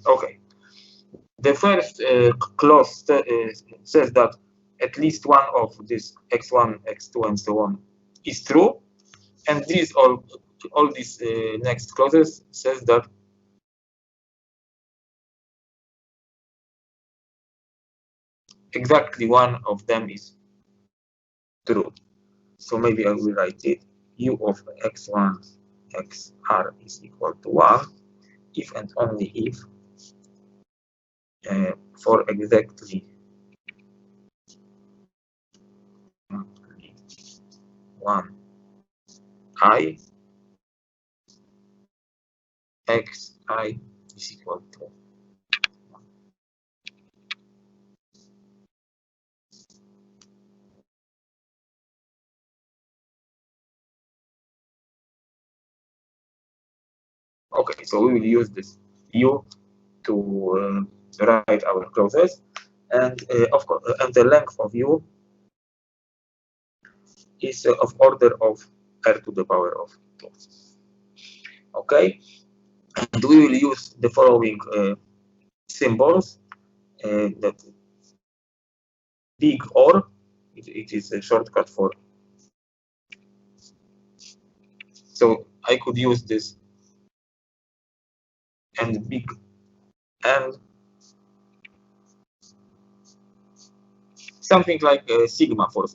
Okay. The first clause says that at least one of this x1, x2, and so on is true, and these all these next clauses says that exactly one of them is true. So maybe I will write it: u of x1 xr is equal to 1 if and only if for exactly 1 I xi is equal to 1. Okay, so we will use this u to write our clauses, and of course, and the length of u is of order of r to the power of 2. Okay, and we will use the following symbols. That big or, it is a shortcut for. So I could use this and big and something like sigma for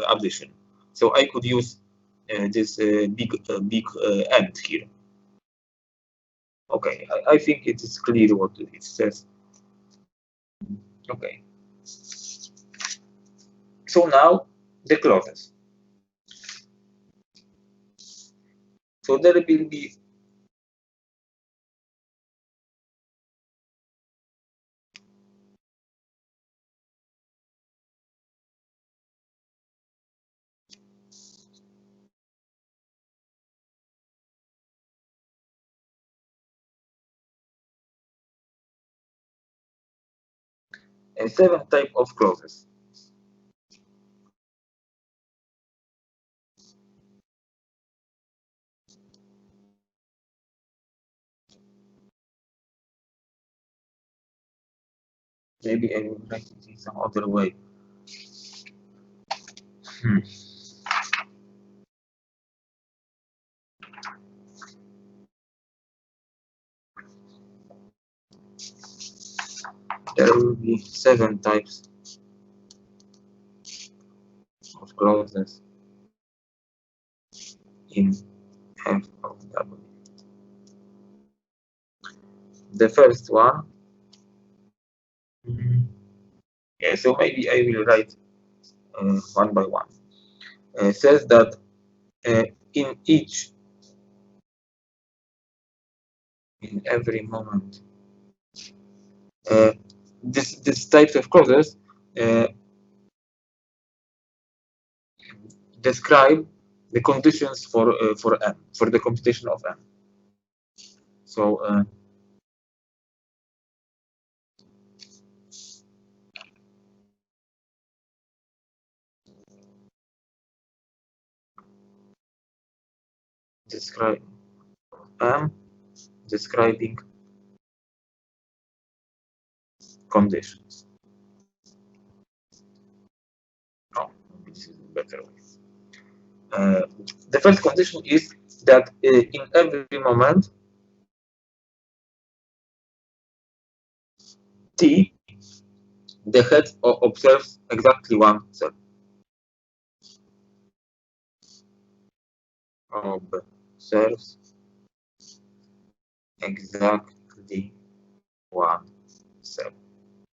addition. So I could use this big and here. Okay, I think it is clear what it says. Okay. So now the clauses. So there will be a 7 type of clauses. Maybe I will write it in some other way. Hmm. There will be 7 types of clauses in f of w. The first one, yeah, so maybe I will write one by one. Says that in every moment, this types of clauses describe the conditions for n, for the computation of n. So describe m, describing conditions. Oh, this is a better way. The first condition is that in every moment t, the head observes exactly one cell. Observes exactly one cell.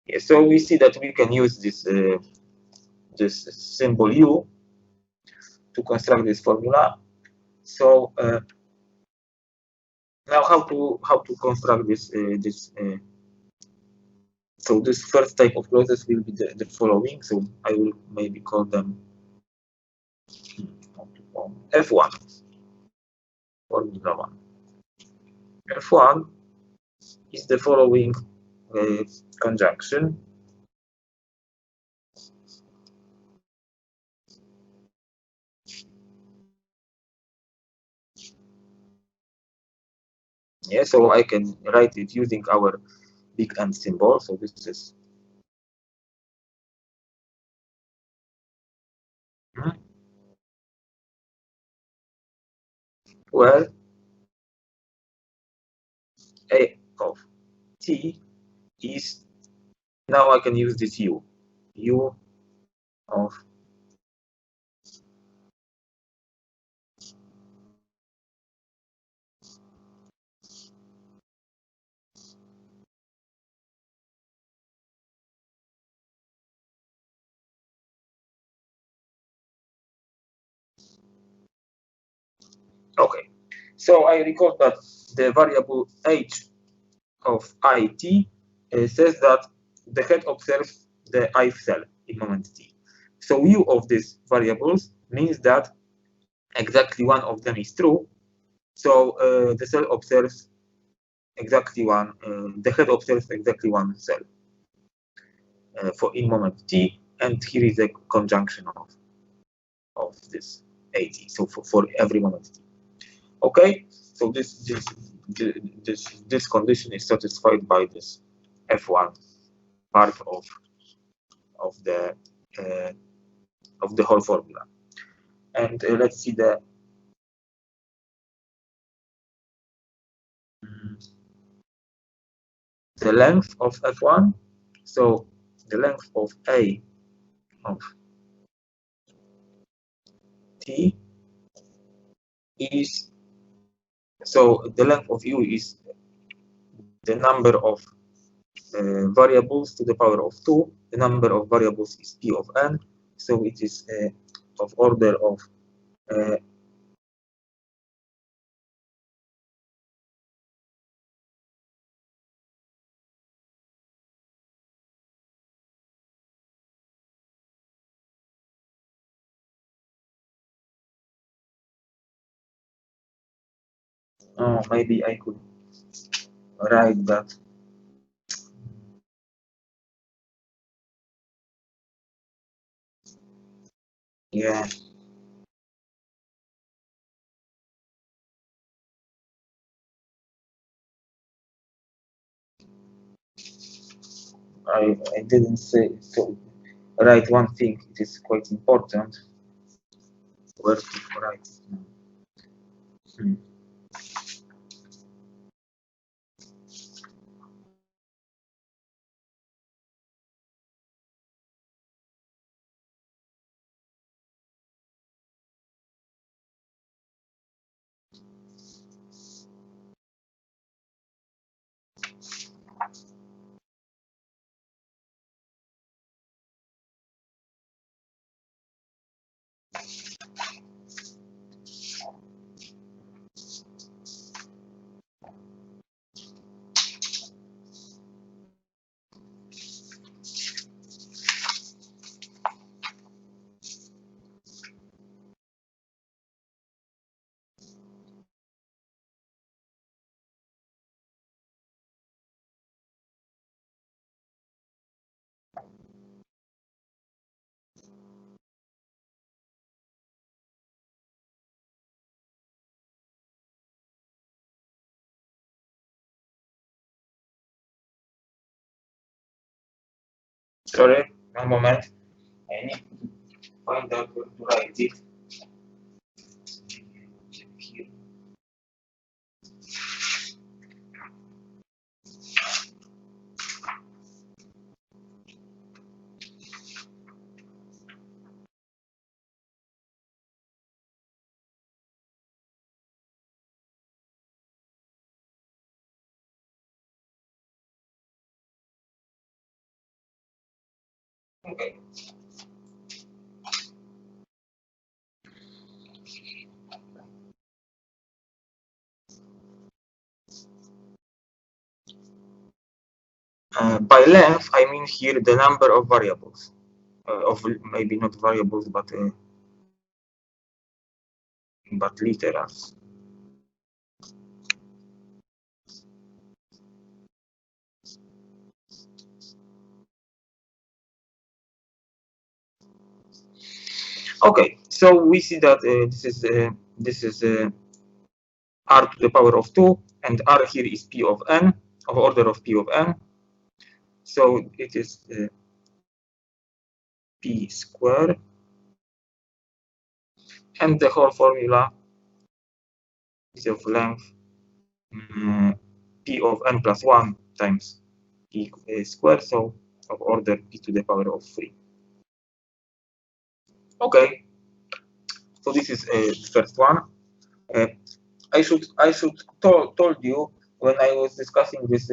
Yeah, so we see that we can use this symbol u to construct this formula. So now how to construct this. So this first type of clauses will be the following. So I will maybe call them F1, formula 1. F1 is the following conjunction. Yeah, so I can write it using our big N symbol. So this is well, A of t is, now I can use this u of okay. So I recall that the variable h of it says that the head observes the ith cell in moment t. So u of these variables means that exactly one of them is true. So the cell observes exactly one, the head observes exactly one cell for in moment t, and here is a conjunction of this at. So for every moment t. Okay, so this condition is satisfied by this f1 part of the uh, of the whole formula. And let's see the length of f1. So the length of a of t is, so the length of u is the number of variables to the power of 2. The number of variables is p of n, so it is of order of uh, oh, maybe I could write that. Yeah, I didn't say so. Write one thing. It is quite important. Where to write it now? Hmm. Sorry, one moment. I need to find out where to write it. Here. Okay. By length, I mean here the number of variables, of maybe not variables, but literals. Okay, so we see that this is r to the power of 2 and R here is P of n, of order of P of n. So it is P square, and the whole formula is of length P of n plus 1 times P square, so of order P to the power of 3. Okay, so this is the first one. I should told you when I was discussing these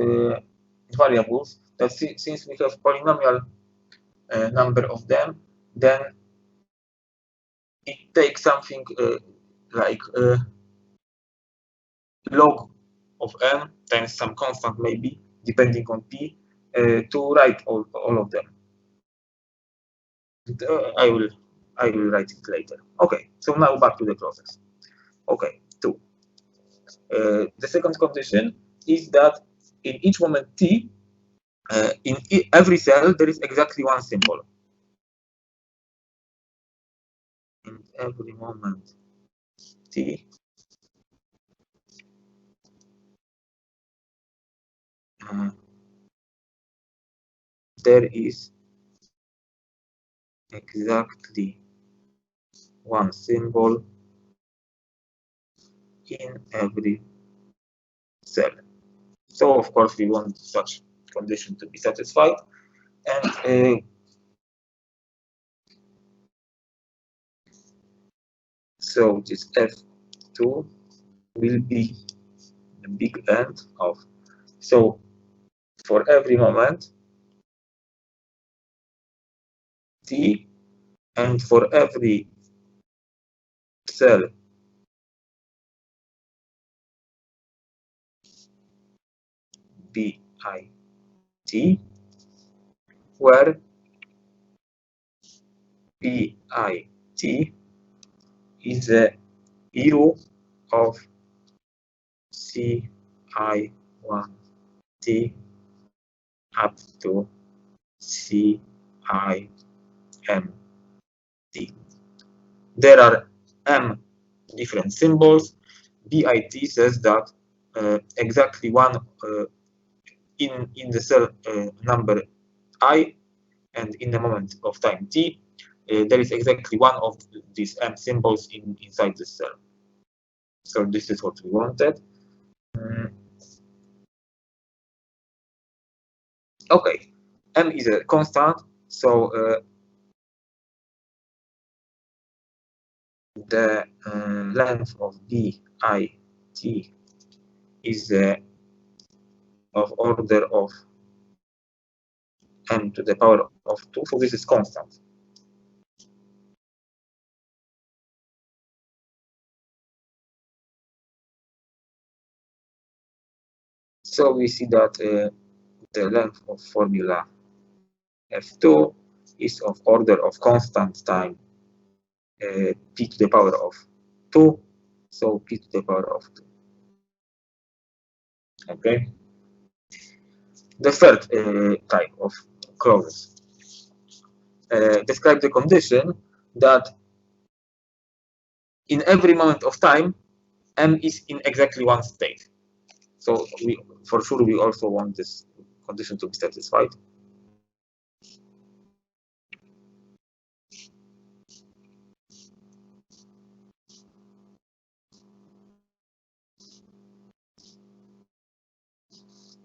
variables that since we have polynomial number of them, then it takes something like log of n times some constant maybe depending on p to write all of them. And, I will write it later. Okay, so now back to the process. Okay, 2. The second condition is that in each moment t, in every cell there is exactly one symbol. In every moment t, there is exactly one symbol in every cell. So of course we want such condition to be satisfied, and so this F2 will be the big end of, so for every moment t, and for every cell bit, where bit is the hero of ci1t up to cimd. There are m different symbols. Bit says that exactly one in the cell number I, and in the moment of time t, there is exactly one of these m symbols inside the cell. So this is what we wanted. Okay, m is a constant, so the length of bit is of order of m to the power of 2, so this is constant. So we see that the length of formula F2 is of order of constant time p to the power of 2, so p to the power of 2. Okay. The third type of clauses describe the condition that in every moment of time m is in exactly one state. So for sure we also want this condition to be satisfied.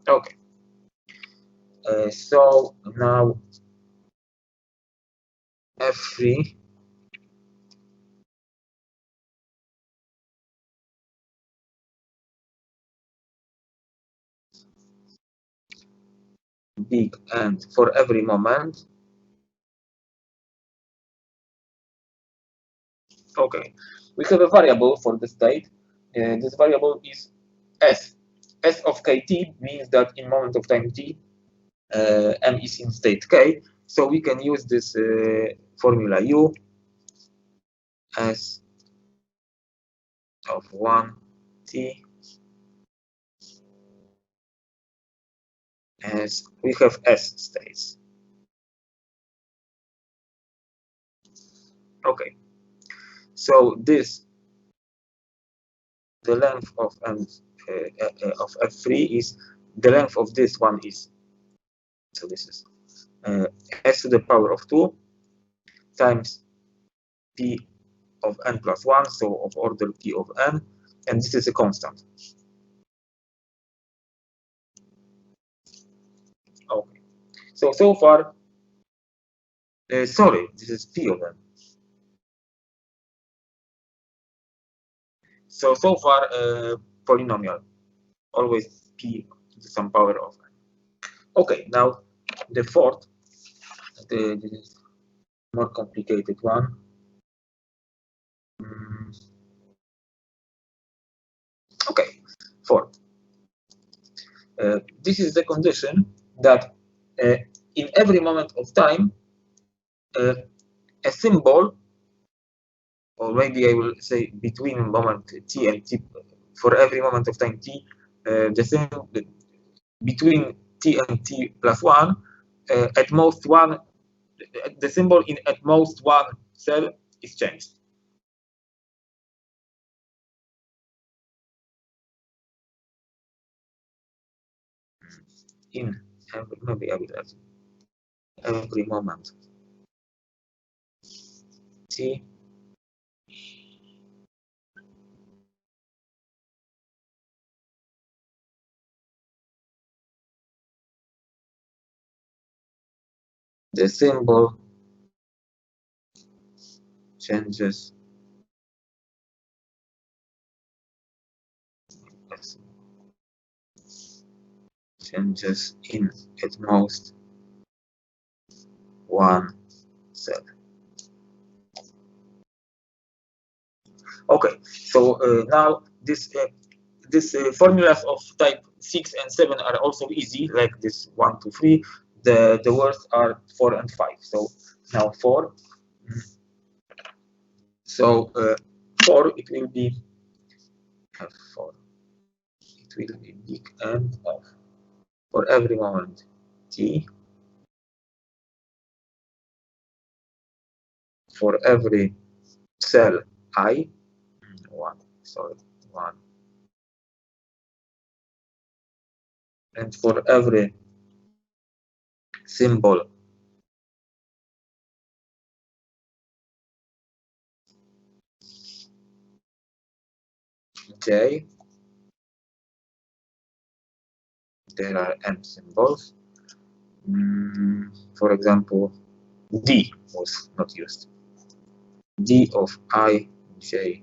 Okay. So now F3 big and for every moment. Okay, we have a variable for the state. This variable is s. S of kt means that in moment of time t, m is in state k. So we can use this formula u s of 1t as we have s states. Okay, so this the length of f3 is the length of this one is, so this is s to the power of 2 times p of n plus 1, so of order p of n, and this is a constant. Okay, so far, sorry, this is p of n. So far, polynomial, always p to some power of n. Okay, now the fourth, this is more complicated one. Okay, fourth. This is the condition that in every moment of time, a symbol, or maybe I will say between moment t and t, for every moment of time t, the symbol between t and t plus 1, at most one, the symbol in at most one cell is changed. In every, maybe I will add every moment t the symbol changes in at most one cell. Okay, so now this formulas of type 6 and 7 are also easy, like this 1, 2, 3. The words are 4 and 5. So now 4. So 4, it will be F4. It will be big N of, for every moment t, for every cell I, 1, sorry, 1, and for every symbol j, there are n symbols. For example, d was not used. D of I, j,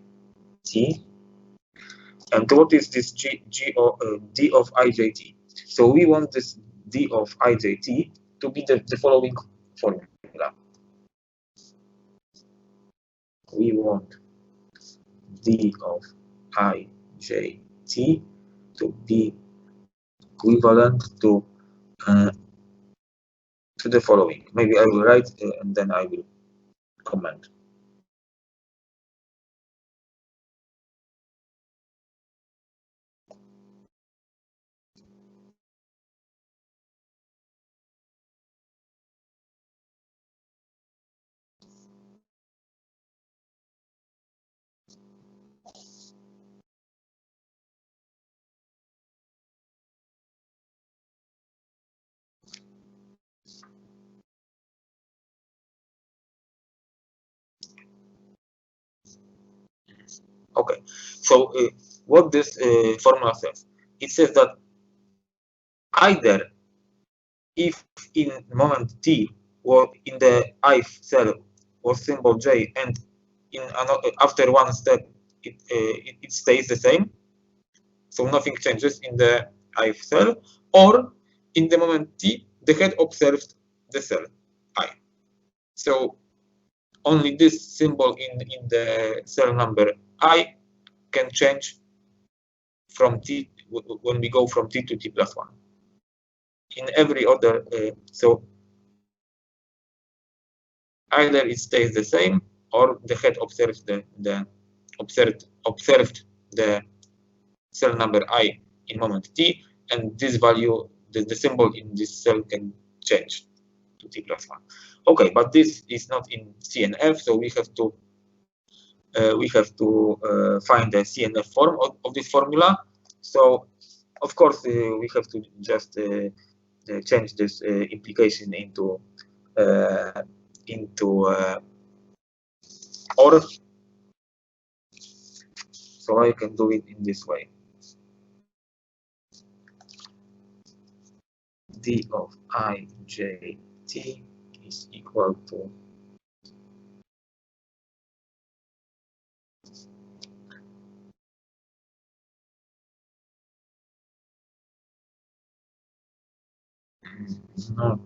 t. And what is this d of I, j, t? So we want this d of I, j, t to be the following formula. We want d of I, j, t to be equivalent to the following. Maybe I will write and then I will comment. Okay, so what this formula says? It says that either if in moment t or in the ith cell was symbol j and in another, after one step it stays the same, so nothing changes in the ith cell, or in the moment t the head observed the cell I. So only this symbol in the cell number I can change from t when we go from t to t plus 1. In every other, so either it stays the same or the head observes observed the cell number I in moment t, and this value, the symbol in this cell can change to t plus 1. Okay, but this is not in C and F, so we have to we have to find the CNF form of this formula. So, of course, we have to just change this implication into OR. So I can do it in this way. D of ijt is equal to not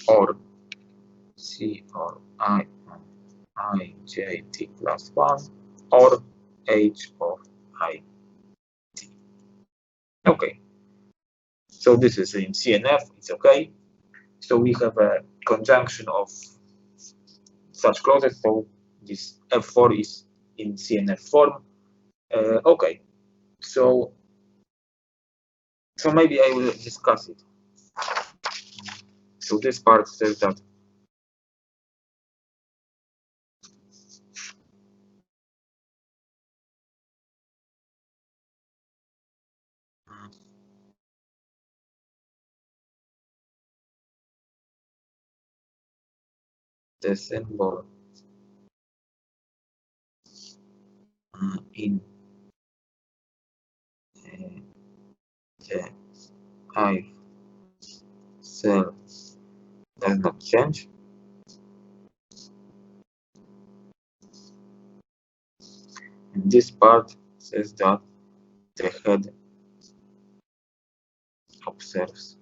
or C or ijt plus 1 or h of I. Okay, so this is in CNF, it's okay. So we have a conjunction of such clauses, so this F4 is in CNF form. Okay, so maybe I will discuss it. So this part says that the symbol in the I cell does not change. And this part says that the head observes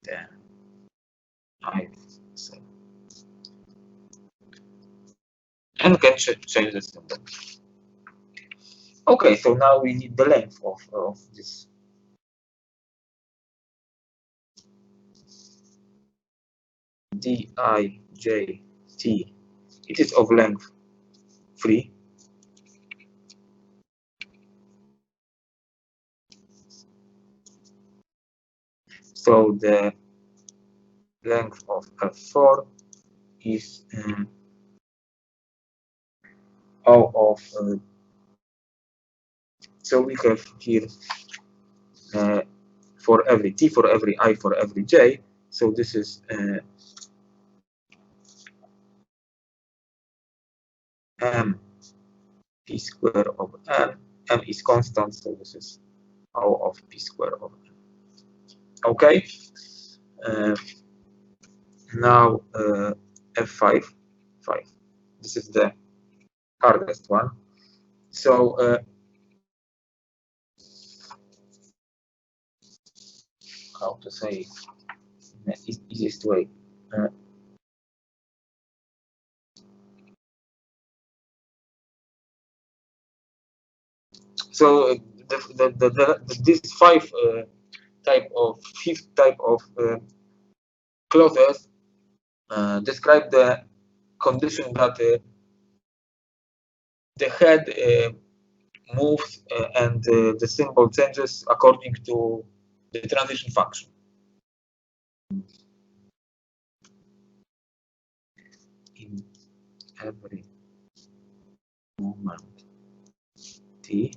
the I cell and can change the symbol. Okay, so now we need the length of this. Dijt, it is of length 3. So the length of F4 is O of, so we have here for every T, for every I, for every J. So this is M P square of M. M is constant, so this is O of P square of M. Okay. Now F5, 5. This is the hardest one. So how to say the easiest way? So this fifth type of clauses describe the condition that the head moves and the symbol changes according to the transition function. In every moment t,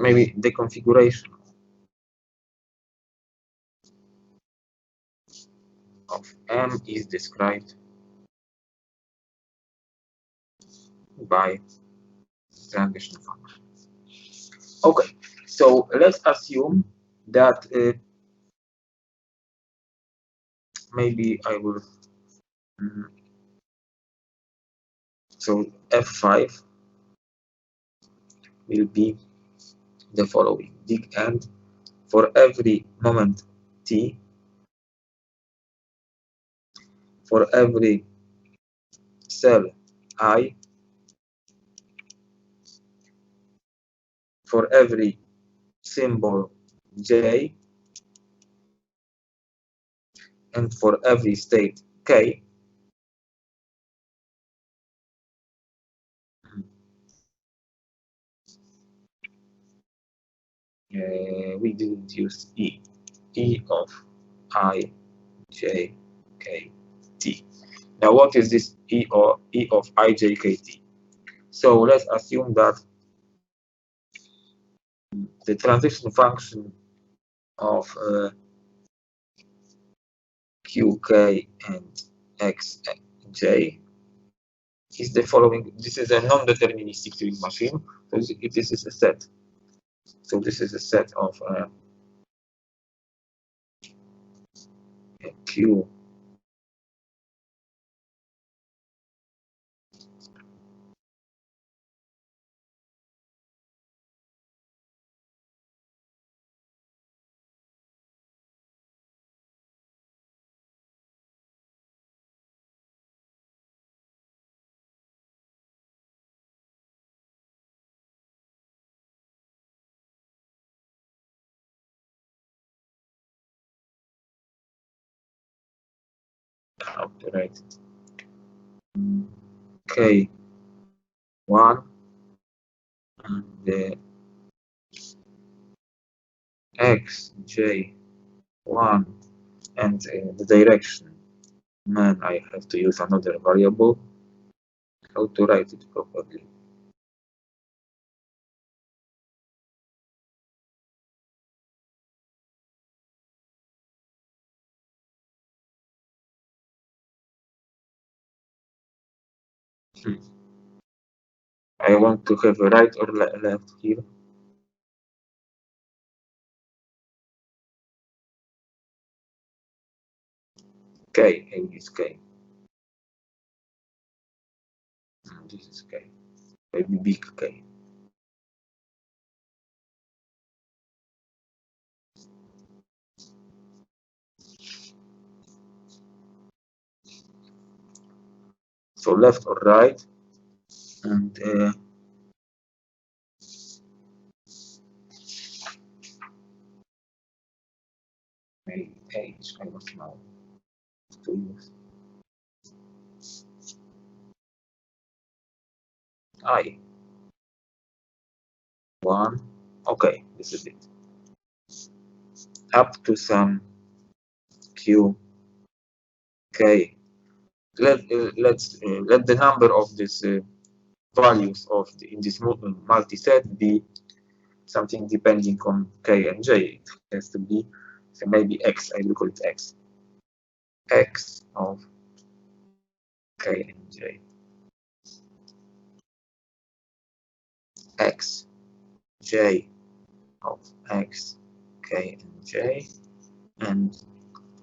maybe the configuration of M is described by transition function. Okay, so let's assume that maybe I will. So F5 will be the following: big N for every moment t, for every cell I, for every symbol J, and for every state K, we didn't use E. E of I, J, K, T. Now, what is this E or E of I, J, K, T? So let's assume that the transition function of Q, K, and X, J is the following. This is a non-deterministic Turing machine. So this is a set. So this is a set of Q, how to write it? K1 and the X, J1 and the direction. Man, I have to use another variable. How to write it properly? I want to have a right or left here. K, here is K. And this is K. Maybe big K. So left or right, and maybe H. I don't know to use. I. 1. Okay, this is it. Up to some Q, K. Let the number of these values of in this multi-set be something depending on K and J. It has to be, so maybe X. I will call it X. X of K and J. X, J of X, K and J, and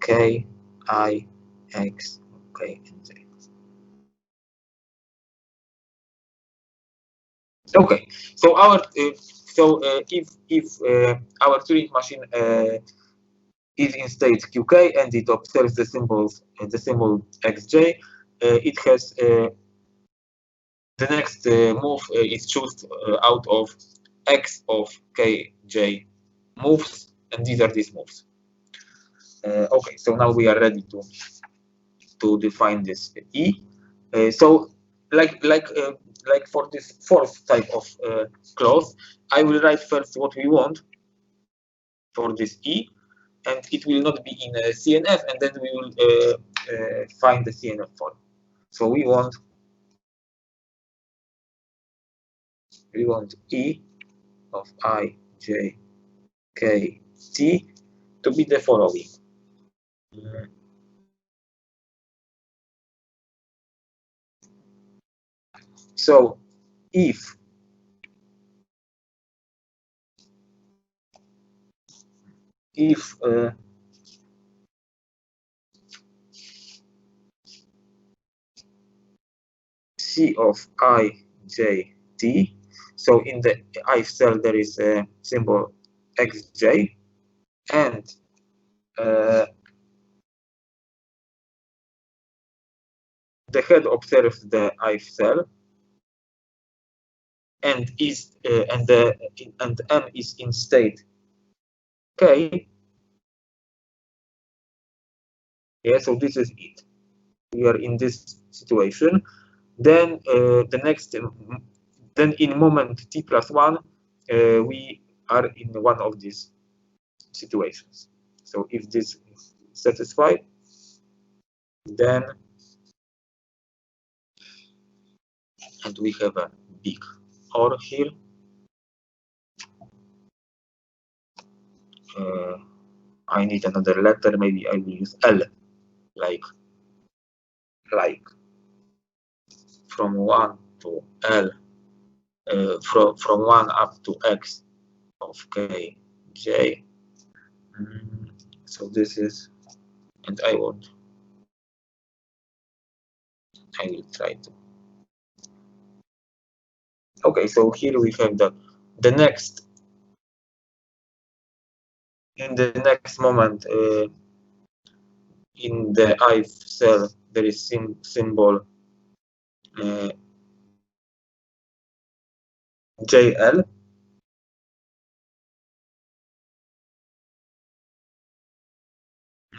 K, I, X, K and J. Okay, so if our Turing machine is in state Qk and it observes the symbols, the symbol xj, it has the next move is chosen out of x of kj moves, and these are these moves. Okay, so now we are ready to define this e. So like for this fourth type of clause, I will write first what we want for this e, and it will not be in a CNF, and then we will find the CNF form. So we want E of I, J, K, T to be the following. So if C of I, J, T, so in the I cell there is a symbol xj, and the head observes the ith cell, and M is in state K. Yeah, so this is it. We are in this situation. Then the next, then in moment t+1, we are in one of these situations. So if this is satisfied, then and we have a big OR here. I need another letter. Maybe I will use L, like from 1 to L, from 1 up to X of K, J. So this is, and I will try to. Okay, so here we have the next. In the next moment, in the ith cell, there is symbol JL.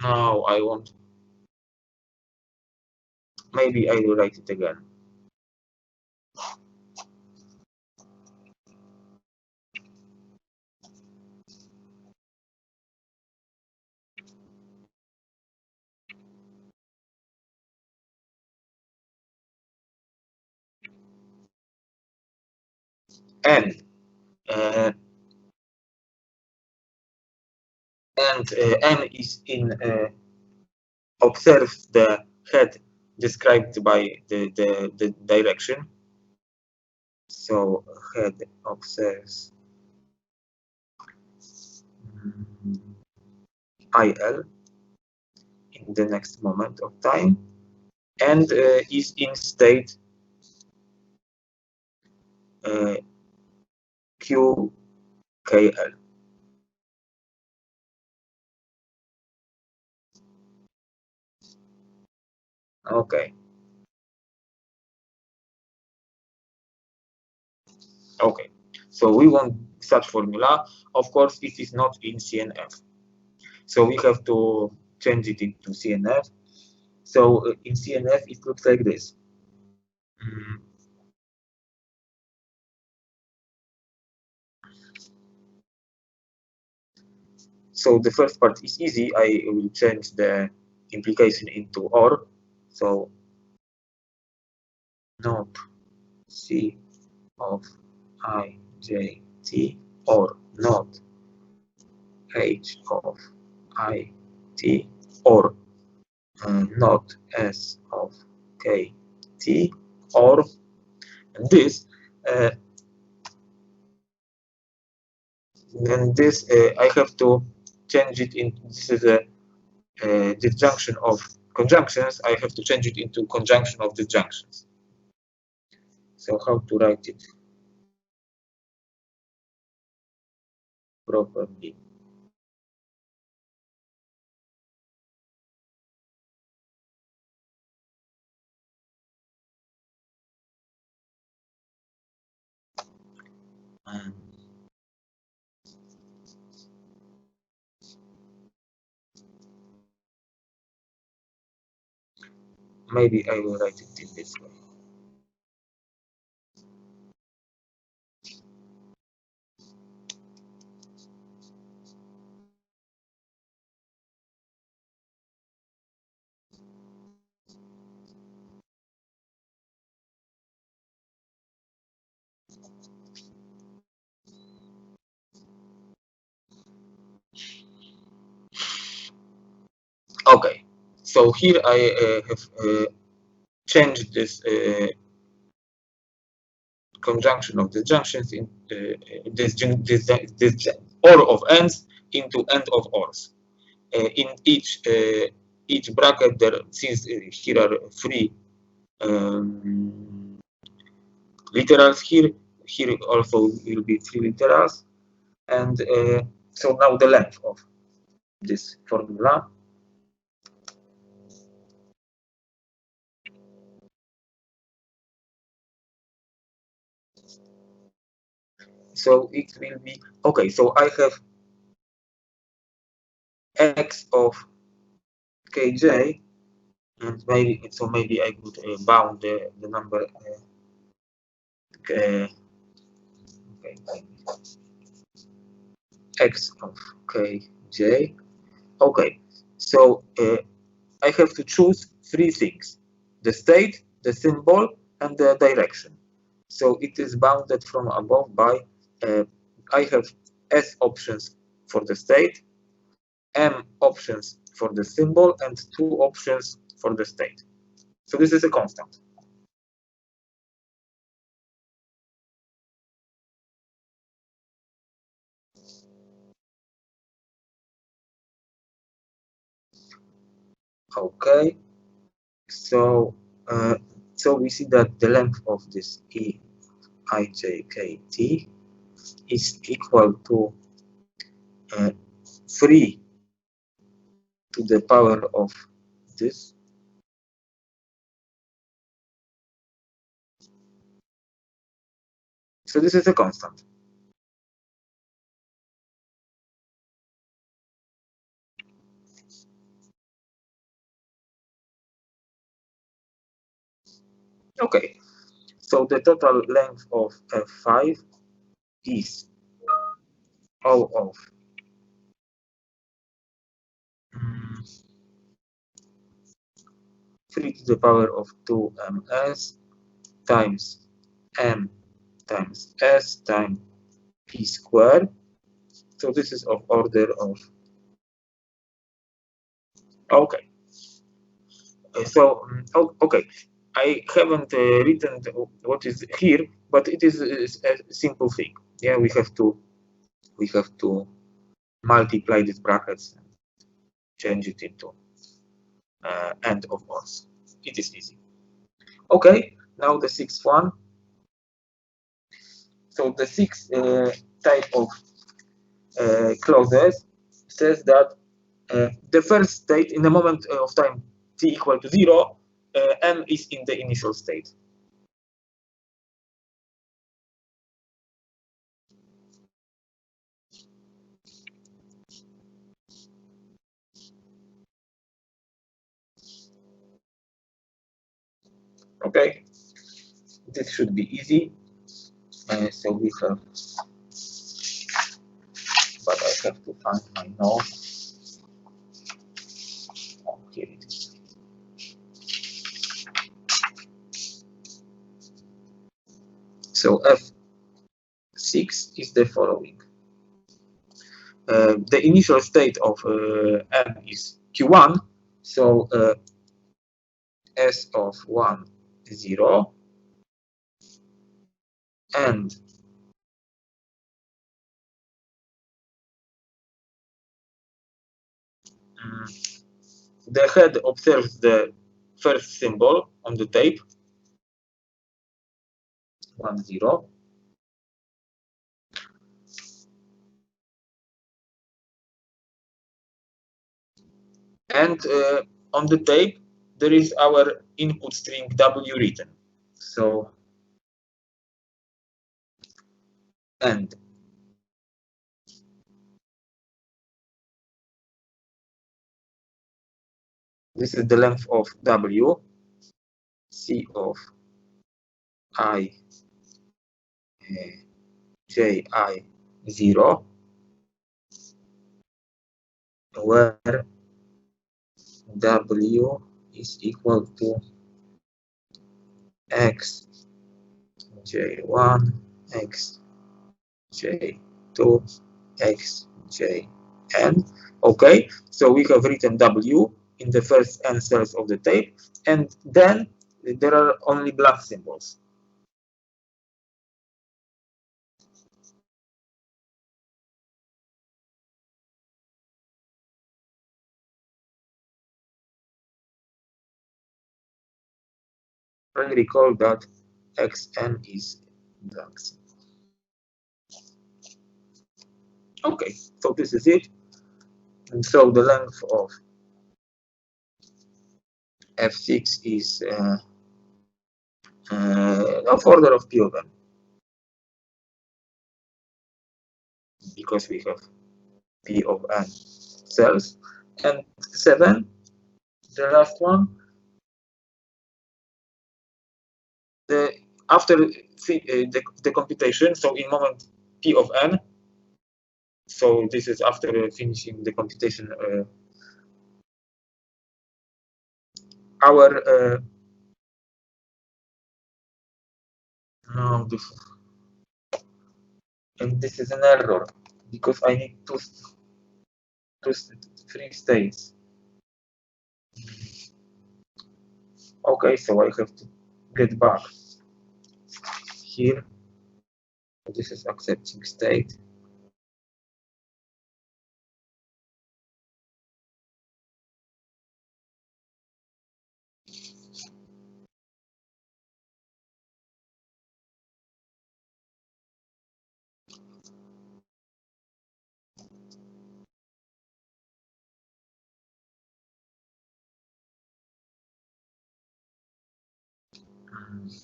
Now I want. Maybe I will write it again. N. N is in observes the head described by the direction. So head observes IL in the next moment of time, and is in state QKL. Okay. Okay. So we want such formula. Of course, it is not in CNF. So we have to change it into CNF. So in CNF, it looks like this. So the first part is easy. I will change the implication into OR. So not C of I, J, T, or not H of I, T, or not S of K, T, or this. And this I have to change it in. This is a disjunction of conjunctions. I have to change it into conjunction of disjunctions. So how to write it properly? Maybe I will write it in this way. Okay, so here I have changed this conjunction of disjunctions in this OR of ends into end of ORs. In each bracket, there, since here are 3 literals here also will be 3 literals, and so now the length of this formula. So it will be okay. So I have x of kj, and maybe I could bound the number okay, x of kj. Okay, so I have to choose three things: the state, the symbol, and the direction. So it is bounded from above by I have S options for the state, M options for the symbol, and 2 options for the state. So this is a constant. Okay, so so we see that the length of this Ijkt is equal to 3 to the power of this. So this is a constant. Okay, so the total length of F5 is O of 3 to the power of 2ms times m times s times p squared. So this is of order of okay. So okay, I haven't written what is here, but it is a simple thing. Yeah, we have to multiply these brackets and change it into end of course. It is easy. Okay, now the sixth one. So the sixth type of clauses says that the first state in the moment of time t equal to 0, m is in the initial state. Okay, this should be easy. So we have, but I have to find my notes. Oh, here it is. So F6 is the following. The initial state of M is Q1, so S of 1, 0, and the head observes the first symbol on the tape, 1, 0. And on the tape, there is our input string W written. So, and this is the length of W, C of I, J, I, 0, where W is equal to X, J1, X, J2, X, J, N. Okay, so we have written W in the first n cells of the tape, and then there are only black symbols. I recall that Xn is black symbol. Okay, so this is it. And so the length of F6 is of order of P of n. because we have P of n cells. And 7, the last one, after the computation, so in moment P of n, so this is after finishing the computation, our no, this is an error because I need three states. Okay, so I have to get back here. So this is accepting state.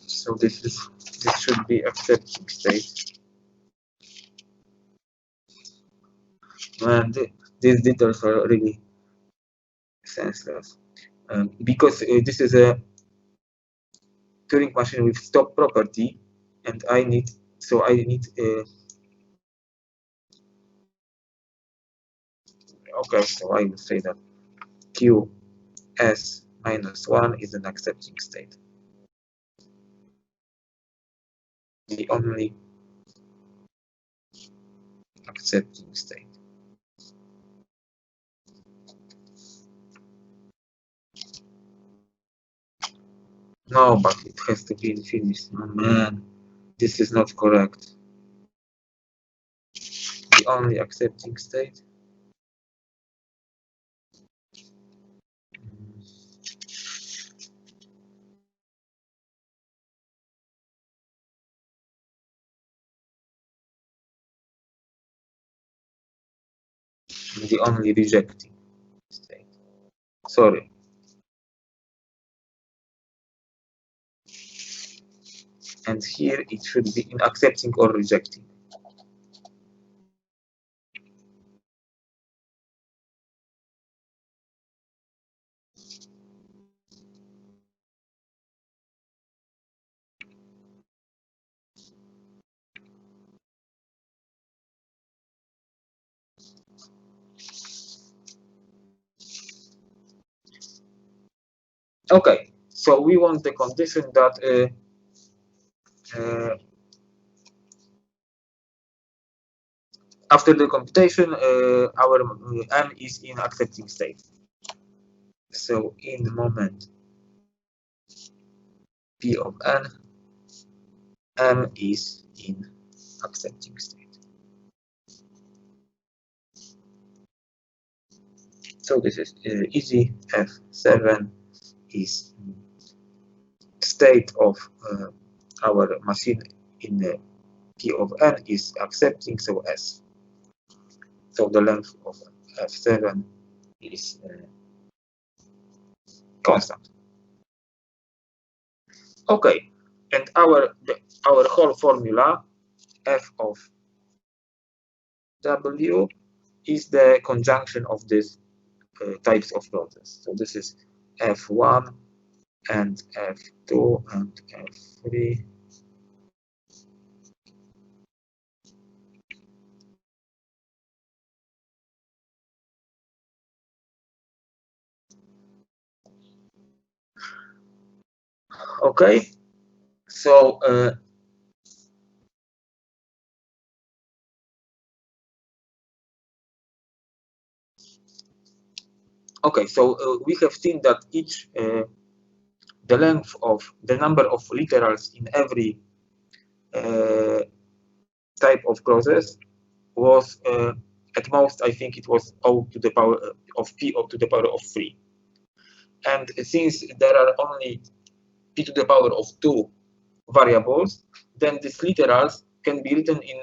So this should be accepting state. And these details are really senseless because this is a Turing machine with stop property, and I need okay, so I will say that QS minus 1 is an accepting state. The only accepting state. No, but it has to be finished. Oh man, this is not correct. The only accepting state. The only rejecting state. Sorry. And here it should be in accepting or rejecting. Okay, so we want the condition that after the computation, our m is in accepting state. So in the moment P of n, m is in accepting state. So this is easy. F7 is state of our machine in P of n is accepting, so S. So the length of F7 is constant. Okay, and our whole formula F of W is the conjunction of these types of process. So this is F1 and F2 and F3. Okay, so okay, so we have seen that each the length of the number of literals in every type of process was at most, I think it was O to the power of P to the power of 3. And since there are only P to the power of 2 variables, then these literals can be written in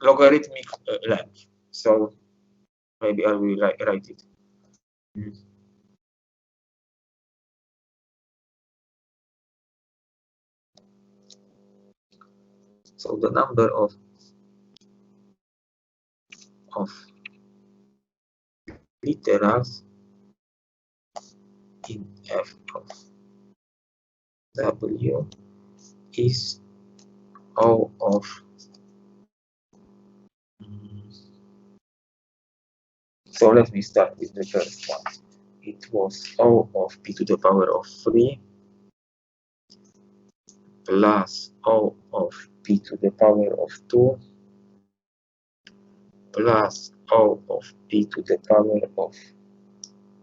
logarithmic length. So maybe I will write it. So the number of of literals in f of w is O of so let me start with the first one. It was O of p to the power of 3 plus O of p to the power of 2 plus O of p to the power of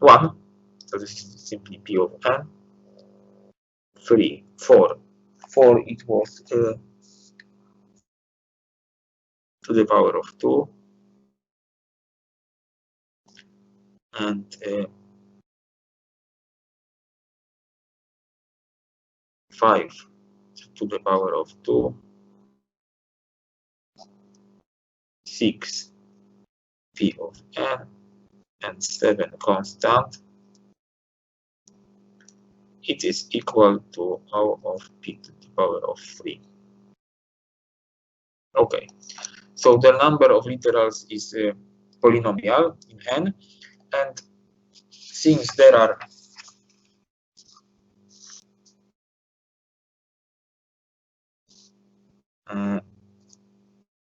1. So this is simply p of n. 3, 4. 4 it was to the power of 2 and 5 to the power of 2, 6 p of n, and 7 constant. It is equal to O of p to the power of 3. Okay, so the number of literals is polynomial in n, and since there are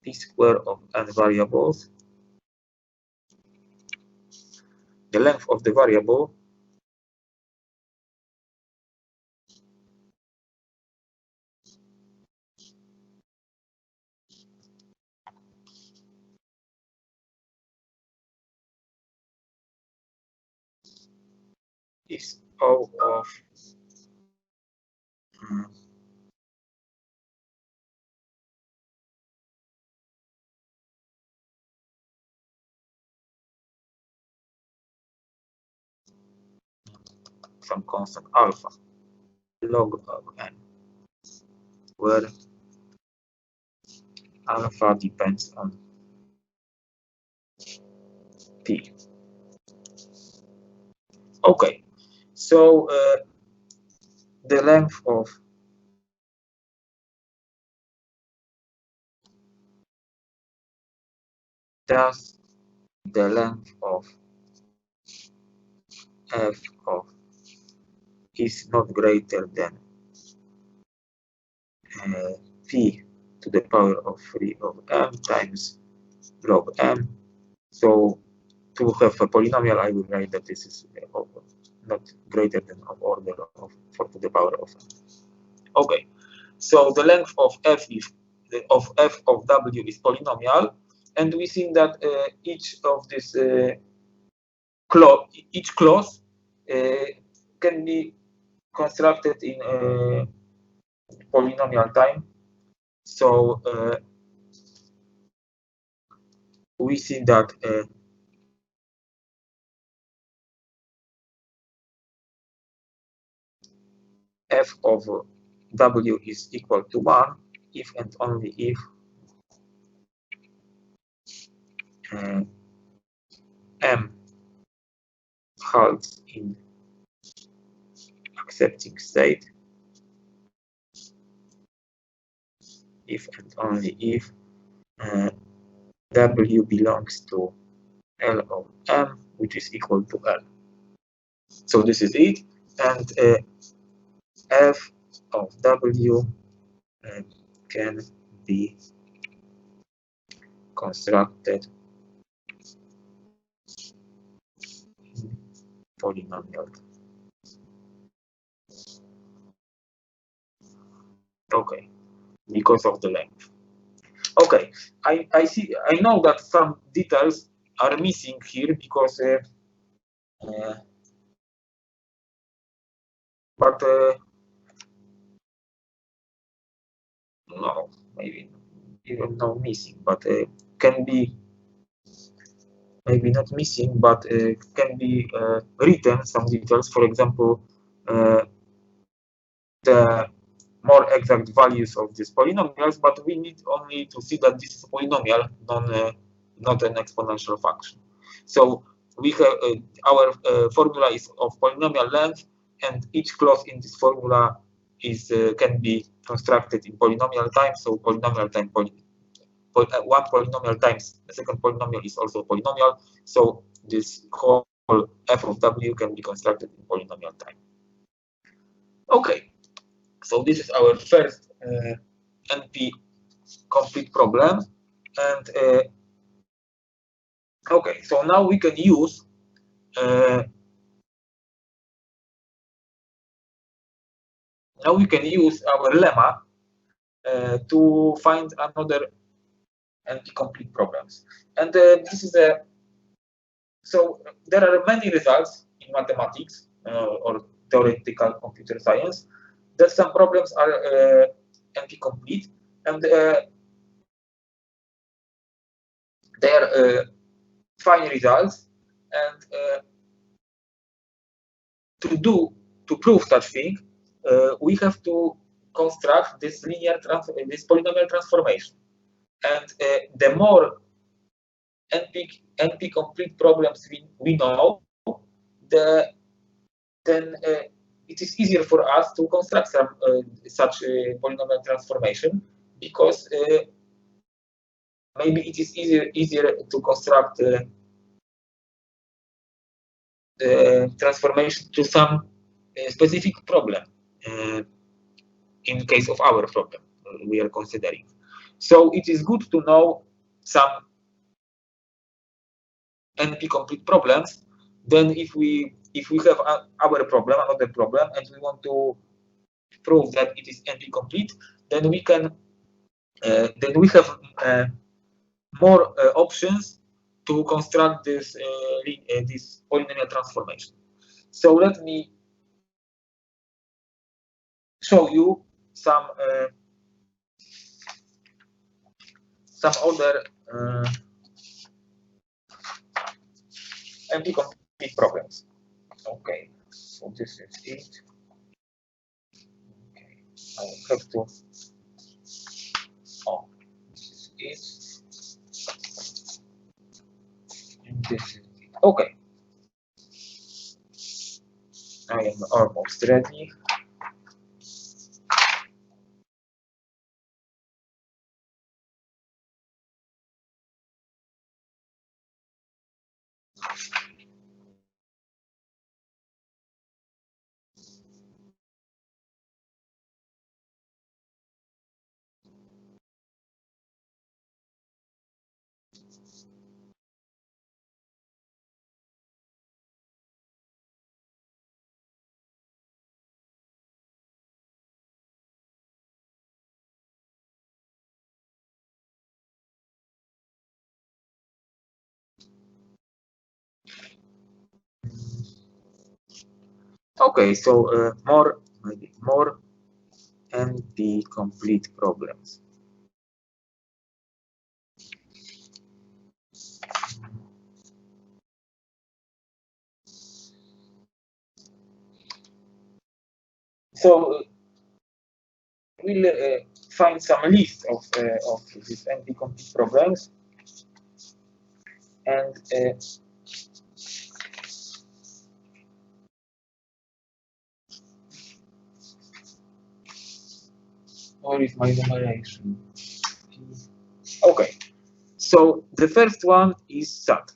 p square of n variables, the length of the variable is O of some constant alpha log of n, where alpha depends on p. Okay, so the length of thus the length of f of is not greater than p to the power of 3 of m times log m. So to have a polynomial, I will write that this is not greater than of order of 4 to the power of m. Okay, so the length of f of w is polynomial, and we see that each of this each clause can be constructed in polynomial time. So we see that f of w is equal to 1 if and only if m halts in accepting state, if and only if w belongs to L of m, which is equal to L. So this is it, and f of w can be constructed in polynomial. Okay, because of the length. Okay, I see. I know that some details are missing here because, but no, maybe even no missing, but can be maybe not missing, but can be written some details. For example, the more exact values of these polynomials, but we need only to see that this is a polynomial, not an exponential function. So we have our formula is of polynomial length, and each clause in this formula is can be constructed in polynomial time. So polynomial time one polynomial times the second polynomial is also a polynomial. So this whole f of w can be constructed in polynomial time. Okay, so this is our first NP complete problem, and okay, so now we can use our lemma to find another NP complete problems, and this is a so there are many results in mathematics or theoretical computer science that some problems are NP complete, and they are fine results, and to prove such thing, we have to construct this this polynomial transformation, and the more NP complete problems we know, then it is easier for us to construct some such polynomial transformation, because maybe it is easier to construct the transformation to some specific problem in case of our problem we are considering. So it is good to know some NP complete problems. Then if we have our problem, another problem, and we want to prove that it is NP complete, then we can then we have more options to construct this this polynomial transformation. So let me show you some other NP complete problems. Okay, so this is it. Okay, I have to. Oh, this is it. And this is it. Okay, I am almost ready. Okay, so maybe more NP complete problems. So we'll find some list of these NP complete problems, and where is my numeration? Okay, so the first one is SAT.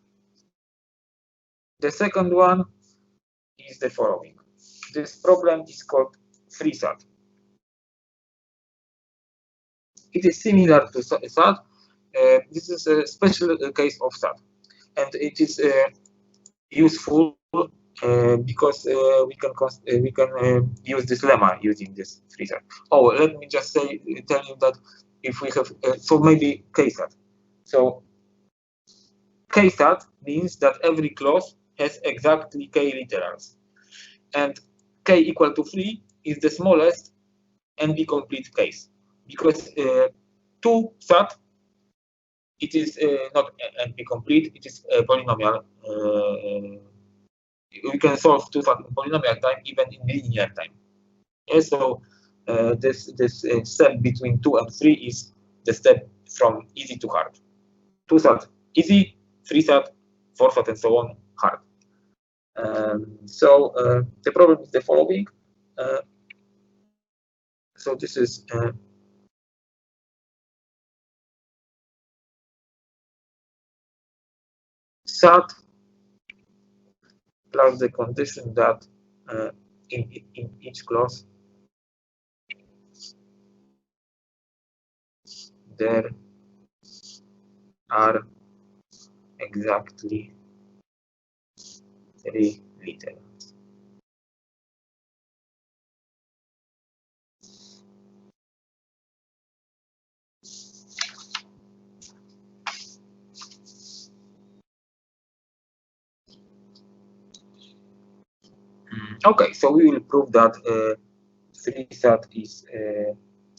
The second one is the following. This problem is called 3SAT. It is similar to SAT. This is a special case of SAT, and it is useful because we can use this lemma using this 3SAT. Oh, let me just tell you that if we have so maybe KSAT. So KSAT means that every clause has exactly k literals, and k equal to 3 is the smallest NP complete case, because 2SAT it is not NP complete, it is a polynomial. We can solve 2SAT in polynomial time, even in linear time. Yeah, so this step between 2 and 3 is the step from easy to hard. 2SAT easy, 3SAT, 4SAT, and so on hard. So the problem is the following. So this is SAT plus the condition that in each clause there are exactly 3 literals. Okay, so we will prove that 3SAT is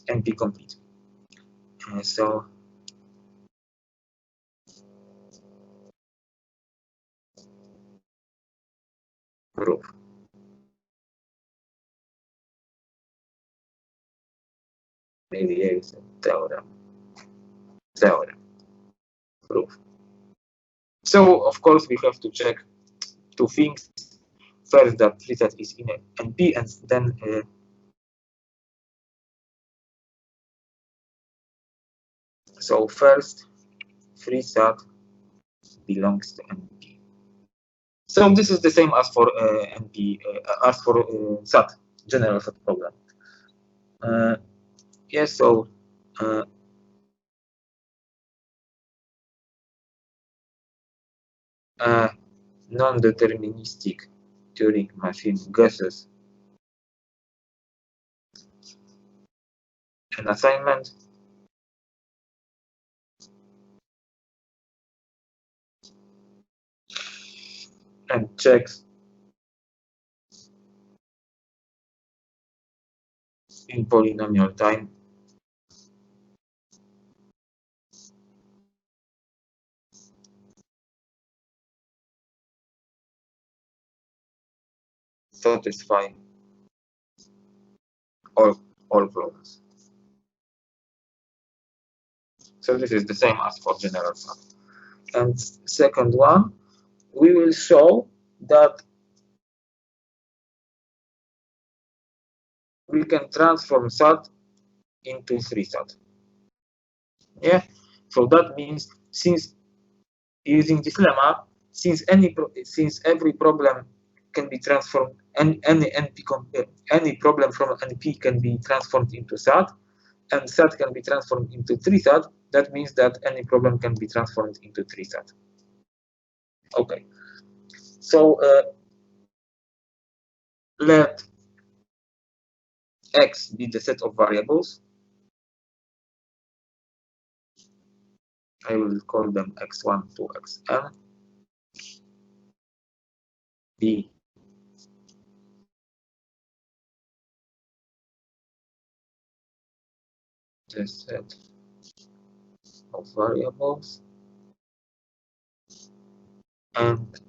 NP complete. So proof. Maybe here is a theorem. Proof. So of course we have to check 2 things. First, that 3SAT is in NP, and then so first 3SAT belongs to NP. So this is the same as for NP, as for SAT, general SAT program. Yes, so non-deterministic Turing machine guesses an assignment and checks in polynomial time satisfy all clauses. So this is the same as for general SAT. And second one, we will show that we can transform SAT into 3SAT. Yeah, so that means since using this lemma, since every problem can be transformed, any problem from NP can be transformed into SAT, and SAT can be transformed into 3SAT, that means that any problem can be transformed into 3SAT. Okay, so let X be the set of variables. I will call them x1 to xn. B the set of variables, and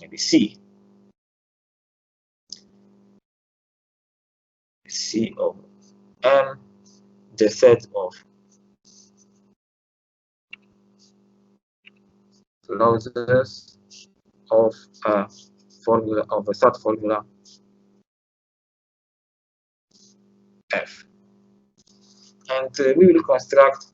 maybe C of M the set of clauses of a formula, of a SAT formula F, and we will construct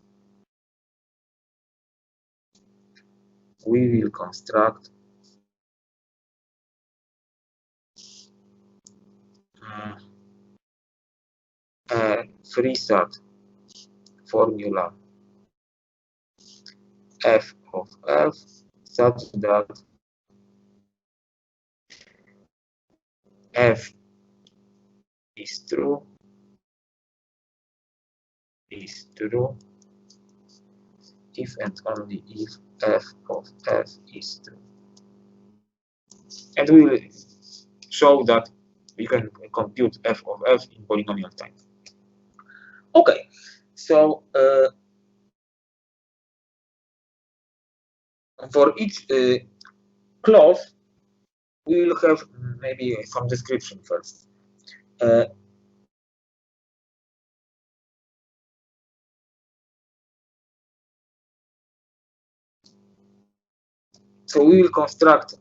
a 3SAT formula F of F such that F is true if and only if F of F is true. And we will show that we can compute F of F in polynomial time. Okay, so for each clause, we will have maybe some description first. So we will construct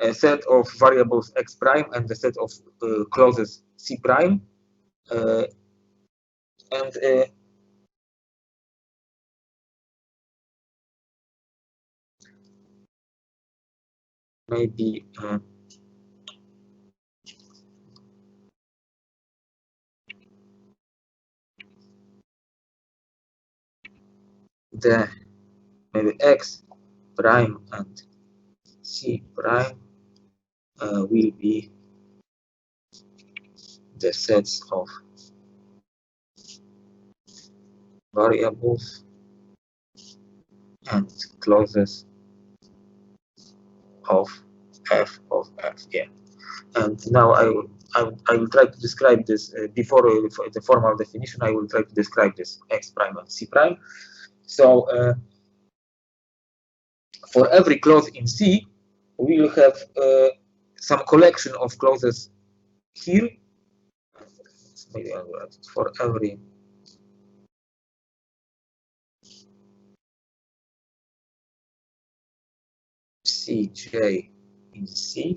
a set of variables x prime and a set of clauses c prime and maybe the maybe x prime and c prime will be the sets of variables and clauses of f of f. Yeah. And now I will try to describe this before the formal definition. I will try to describe this x prime and c prime. So for every clause in C, we will have some collection of clauses here. Maybe I will write it for every Cj in C.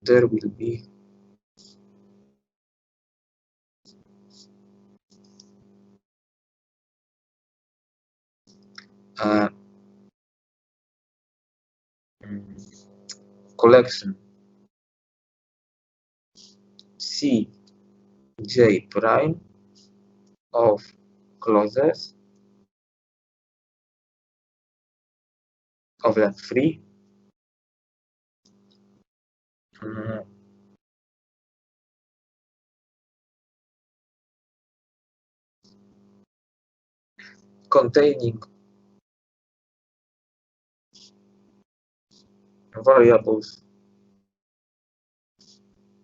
There will be a collection Cj prime of clauses of length 3 containing variables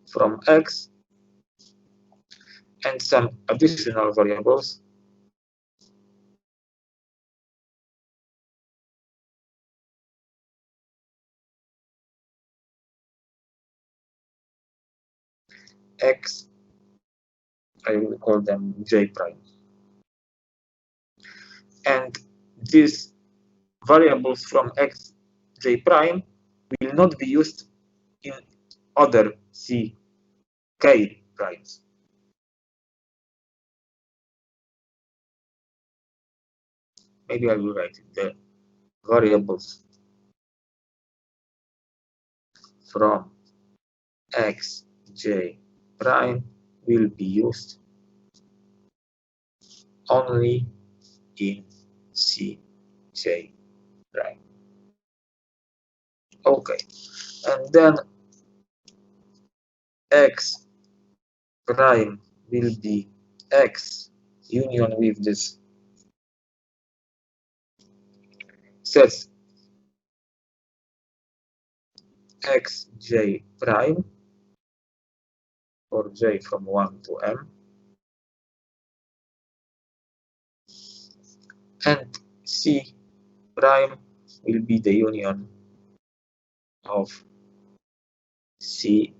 from x and some additional variables x. I will call them j prime. And these variables from x j prime will not be used in other c k primes. Maybe I will write it. The variables from x j prime will be used only in c j prime. Okay, and then x prime will be x union with this sets xj prime for j from 1 to m, and c prime will be the union of c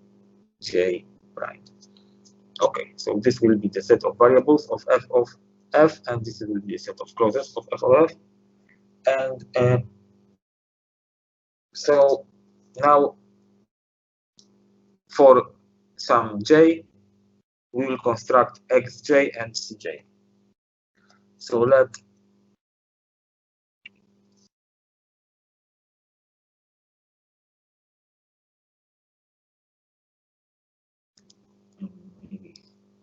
j prime. Okay, so this will be the set of variables of f, and this will be a set of clauses of f. And so now for some j, we will construct xj and cj. So let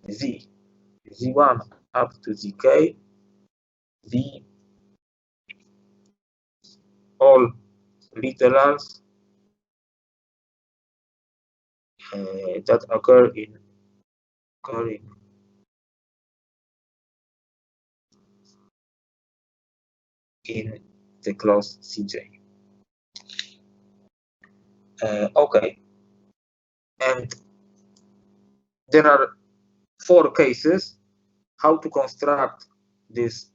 z1 up to zk be all literals that occur in the clause cj. Okay, and there are 4 cases how to construct this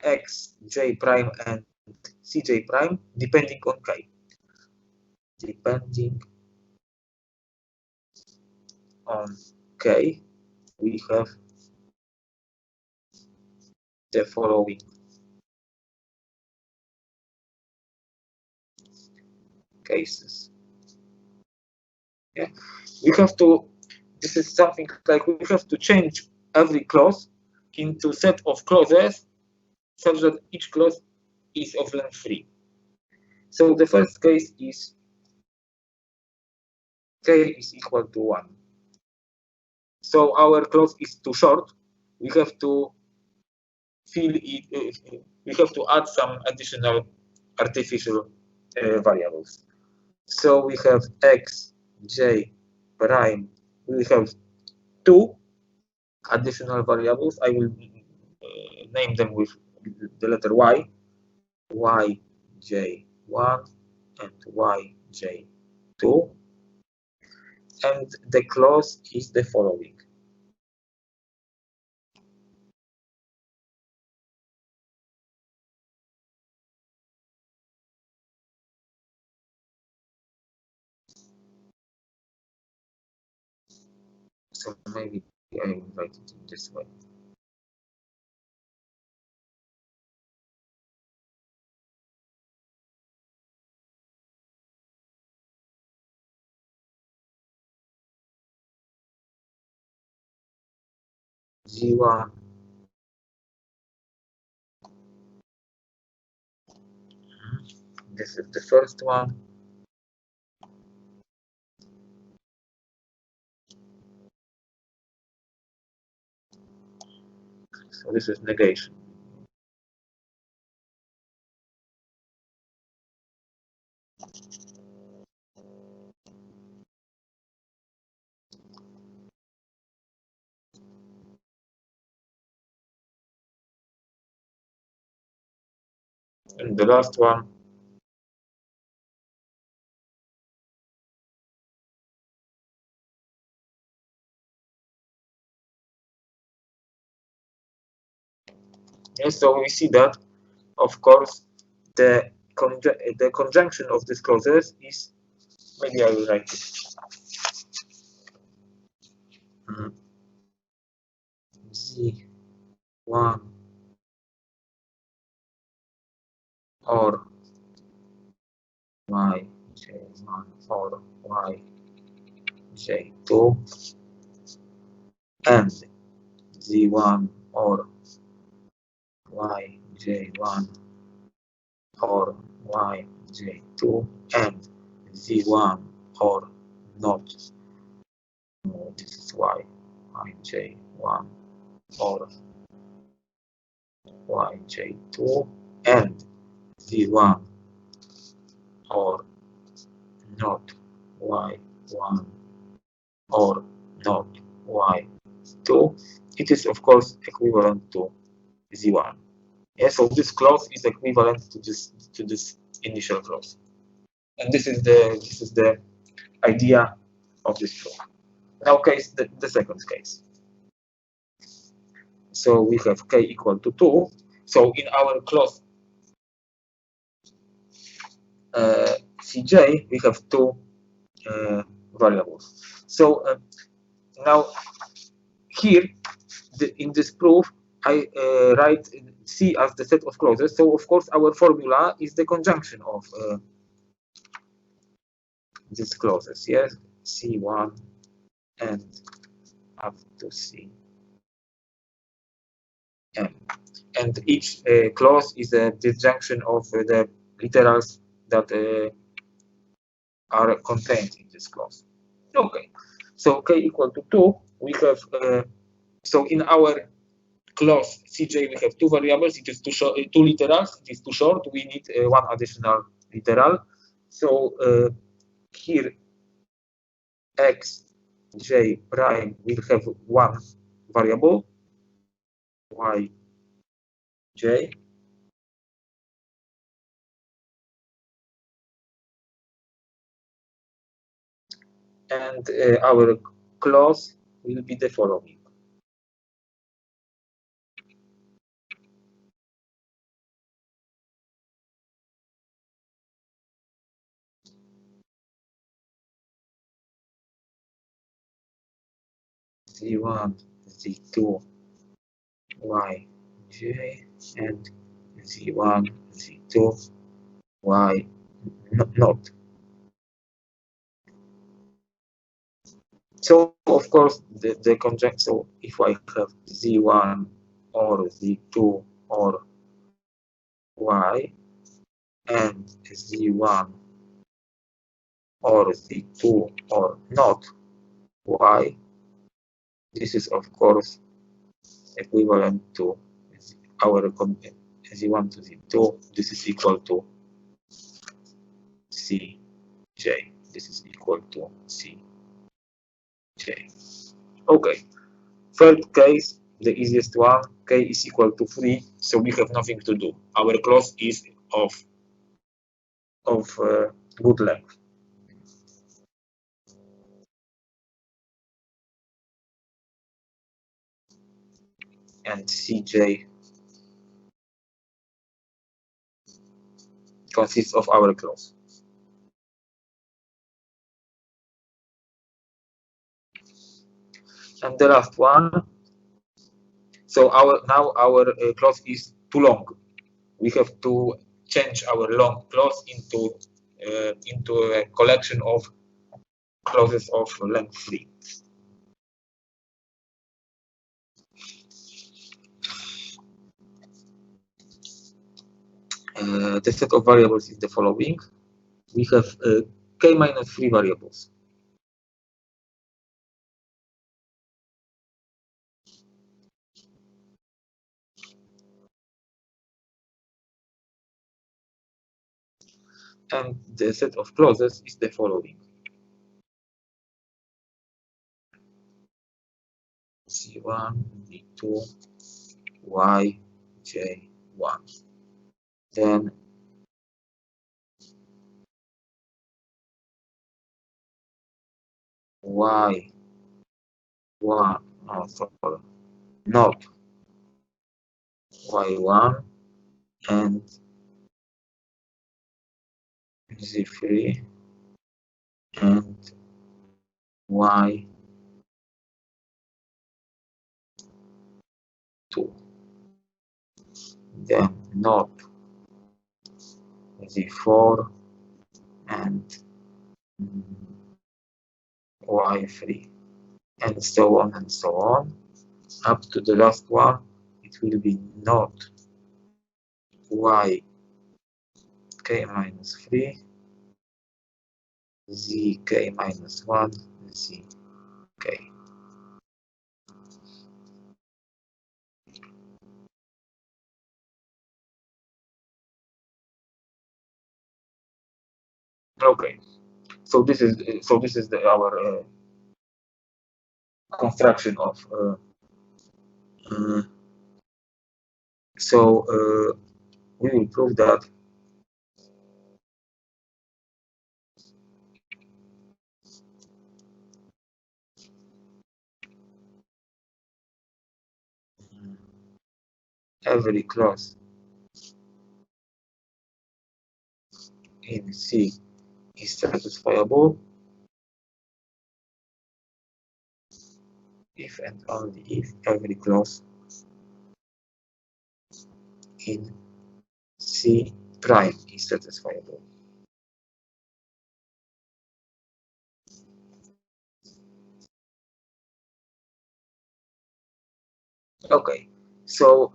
xj prime and cj prime depending on k. Depending on k, we have the following cases. Yeah, we have to. This is something like we have to change every clause into set of clauses such that each clause is of length 3. So the first case is k is equal to 1. So our clause is too short. We have to fill it. We have to add some additional artificial variables. So we have x, j, prime. We have two additional variables. I will name them with the letter y, yj1 and yj2. And the clause is the following. So maybe I will write it in this way. Z1, this is the first one. So this is negation. And the last one, yes, so we see that, of course, the conjunction of these clauses is, maybe I will write it. Z1 or yj1 or yj2 and z1 or yj1 or yj2 and z1 or not, this is yj1 or yj2 and z1 or not y1 or not y2, it is of course equivalent to z1. Yeah, so this clause is equivalent to this initial clause, and this is the idea of this proof. Now, case the second case. So we have k equal to 2. So in our clause Cj, we have two variables. So now here in this proof, I write C as the set of clauses. So of course our formula is the conjunction of these clauses. Yes, C1 and up to C. And each clause is a disjunction of the literals that are contained in this clause. Okay, so k equal to 2, we have, so in our clause Cj we have two variables, it is two literals, it is too short, we need one additional literal. So here x, j prime will have one variable, y, j, and our clause will be the following. Z1, Z2, y, j, and Z1, Z2, y, not. So of course the conjunct. So if I have z1 or z2 or y and z1 or z2 or not y, this is of course equivalent to our z1 to z2. This is equal to cj. This is equal to cj. Okay. Third case, the easiest one, k is equal to 3, so we have nothing to do. Our clause is of good length. And cj consists of our clause. And the last one, so now our clause is too long. We have to change our long clause into a collection of clauses of length 3. The set of variables is the following. We have k minus 3 variables. And the set of clauses is the following. C1, B2, Y, J1. Then Y1, oh, sorry, not Y1 and Z3 and Y2. Then not Z4 and Y3, and so on and so on. Up to the last one, it will be not Y k minus 3, zk minus 1, zk. Okay, so this is our construction of. So we will prove that every clause in C is satisfiable if and only if every clause in C prime is satisfiable. Okay, so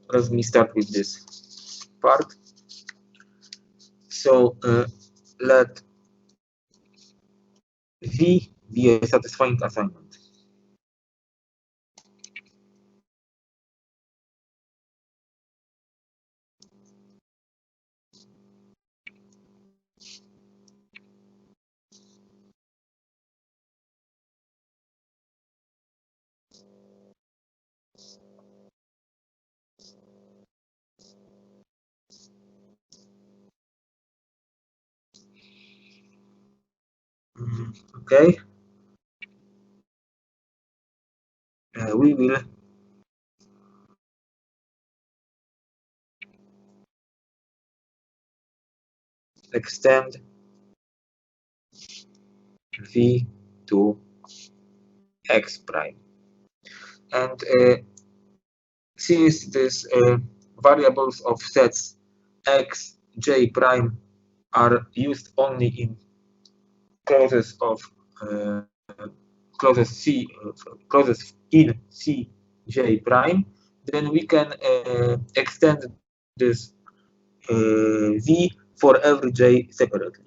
let me start with this part. So let V be a satisfying assignment. Okay, we will extend V to X prime. And since these variables of sets X, J prime are used only in clauses of clauses in Cj prime, then we can extend this V for every j separately.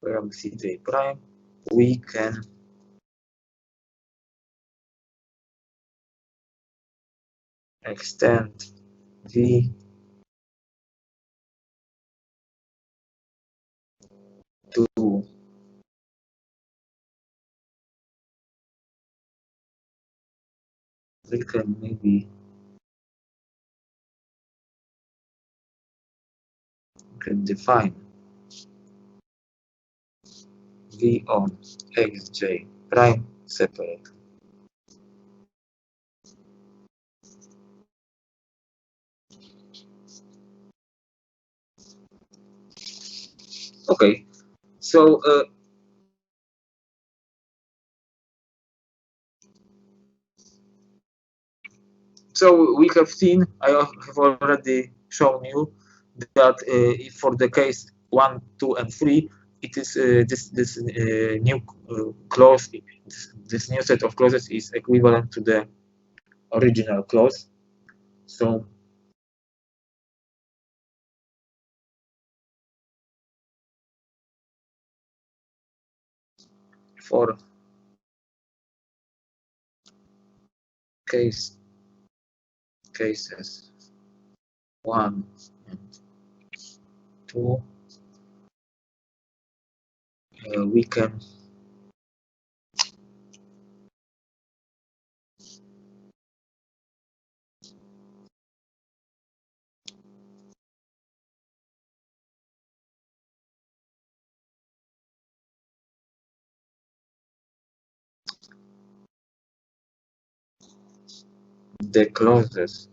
From Cj prime, we can extend V to we can maybe define V on xj prime separate. Okay, so we have seen, I have already shown you that for the case 1, 2, and 3, it is this new clause, this new set of clauses is equivalent to the original clause. So for cases 1 and 2, we can the clauses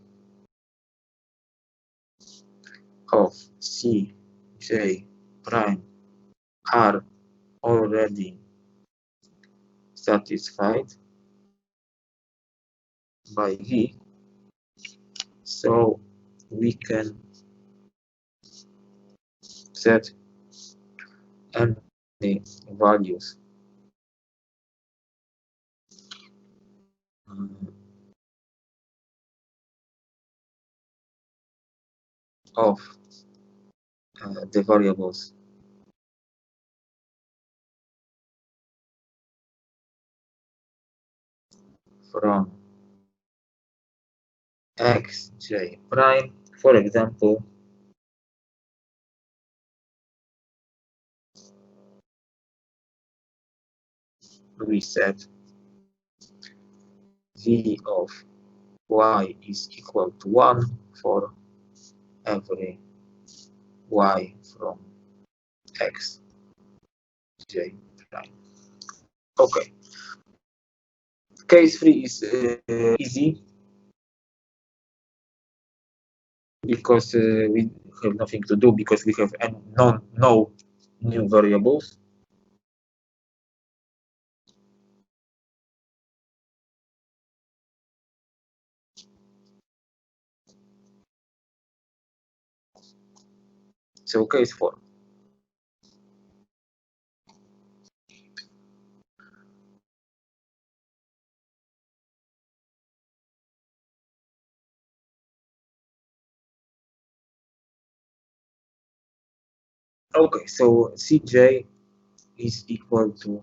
of Cj prime are already satisfied by V, so we can set any values of the variables from xj prime. For example, we set V of y is equal to 1 for every y from xj prime. Okay, case 3 is easy because we have nothing to do because we have no new variables. So case 4. Okay, so Cj is equal to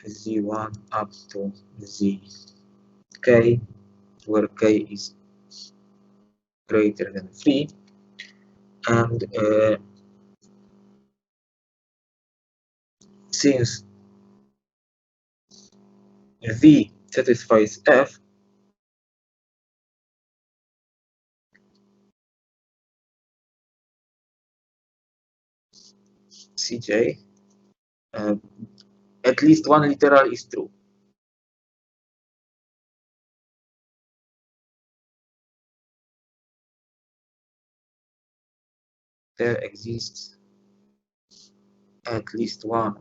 z1 up to zk, where k is greater than 3, and since V satisfies F, Cj, at least one literal is true. There exists at least one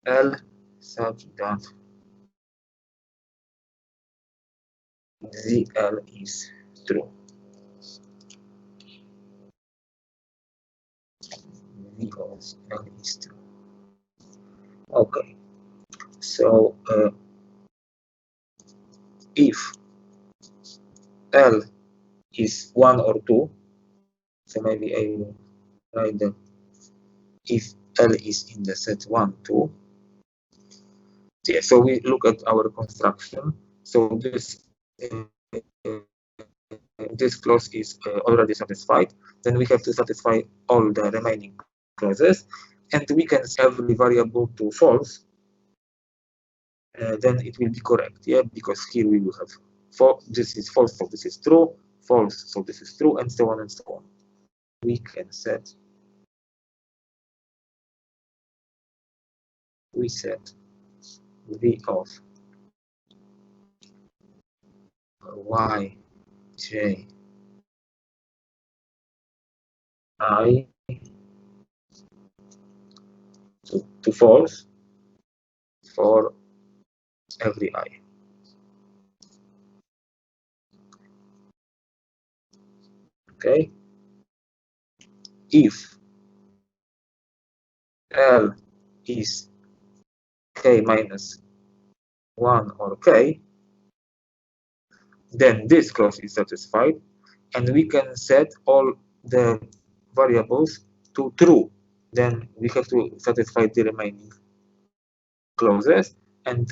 L such that ZL is true. V of ZL is true. Okay, so if L is 1 or 2, so maybe I will write that if L is in the set 1, 2. Yeah, so we look at our construction. So this clause is already satisfied. Then we have to satisfy all the remaining clauses, and we can set every variable to false. Then it will be correct, yeah, because here we will have this is false, so this is true, false, so this is true, and so on and so on. We can set v of y j I to false for every I. Okay, if L is k minus 1 or k, then this clause is satisfied, and we can set all the variables to true. Then we have to satisfy the remaining clauses, and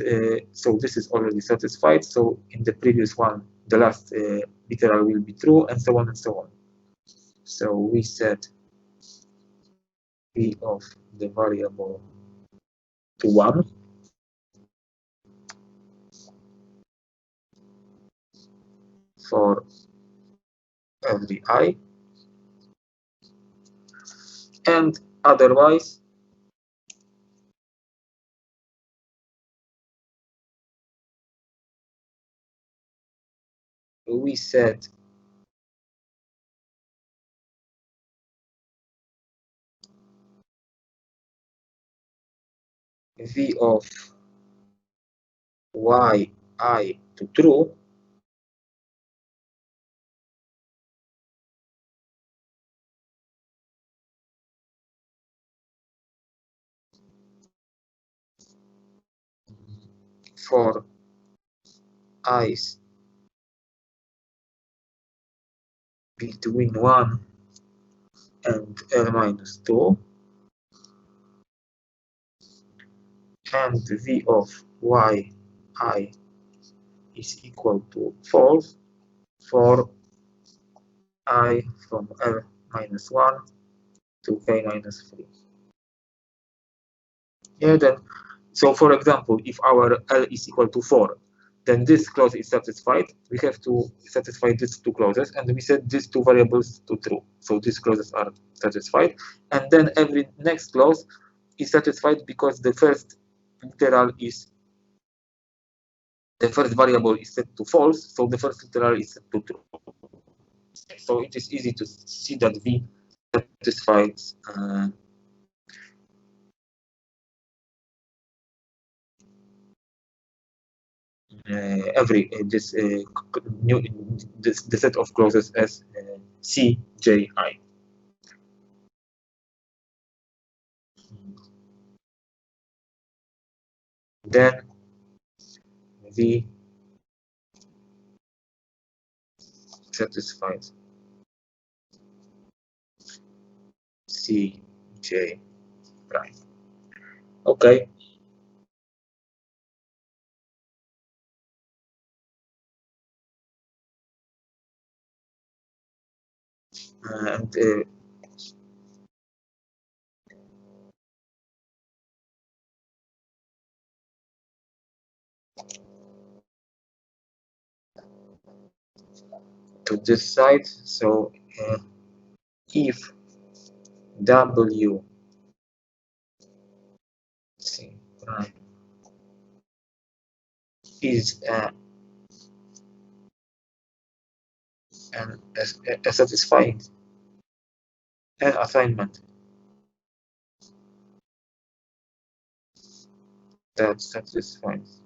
so this is already satisfied. So in the previous one, the last literal will be true, and so on and so on. So we set v of the variable to 1. For every I, and otherwise we set v of y I to true for i's between 1 and L minus 2, and v of y I is equal to false for I from L minus 1 to k minus 3. Yeah, then, so for example, if our L is equal to 4, then this clause is satisfied. We have to satisfy these two clauses, and we set these two variables to true. So these clauses are satisfied, and then every next clause is satisfied because the first literal is the first variable is set to false, so the first literal is set to true. So it is easy to see that V satisfies every the set of clauses as CJI. Then V satisfies CJ prime. Okay. And to this side. So if W C prime is a satisfying assignment that satisfies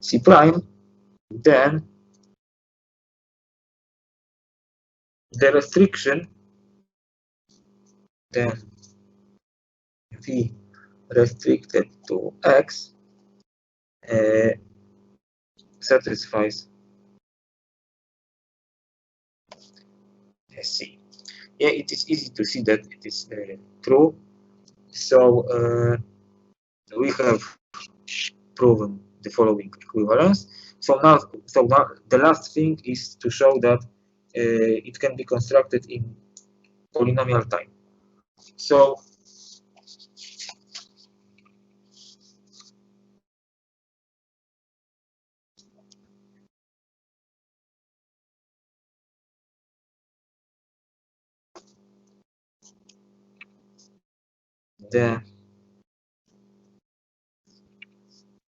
C prime, then the restriction, then V restricted to X satisfies C. Yeah, it is easy to see that it is true. So we have proven the following equivalence. So now the last thing is to show that it can be constructed in polynomial time. So the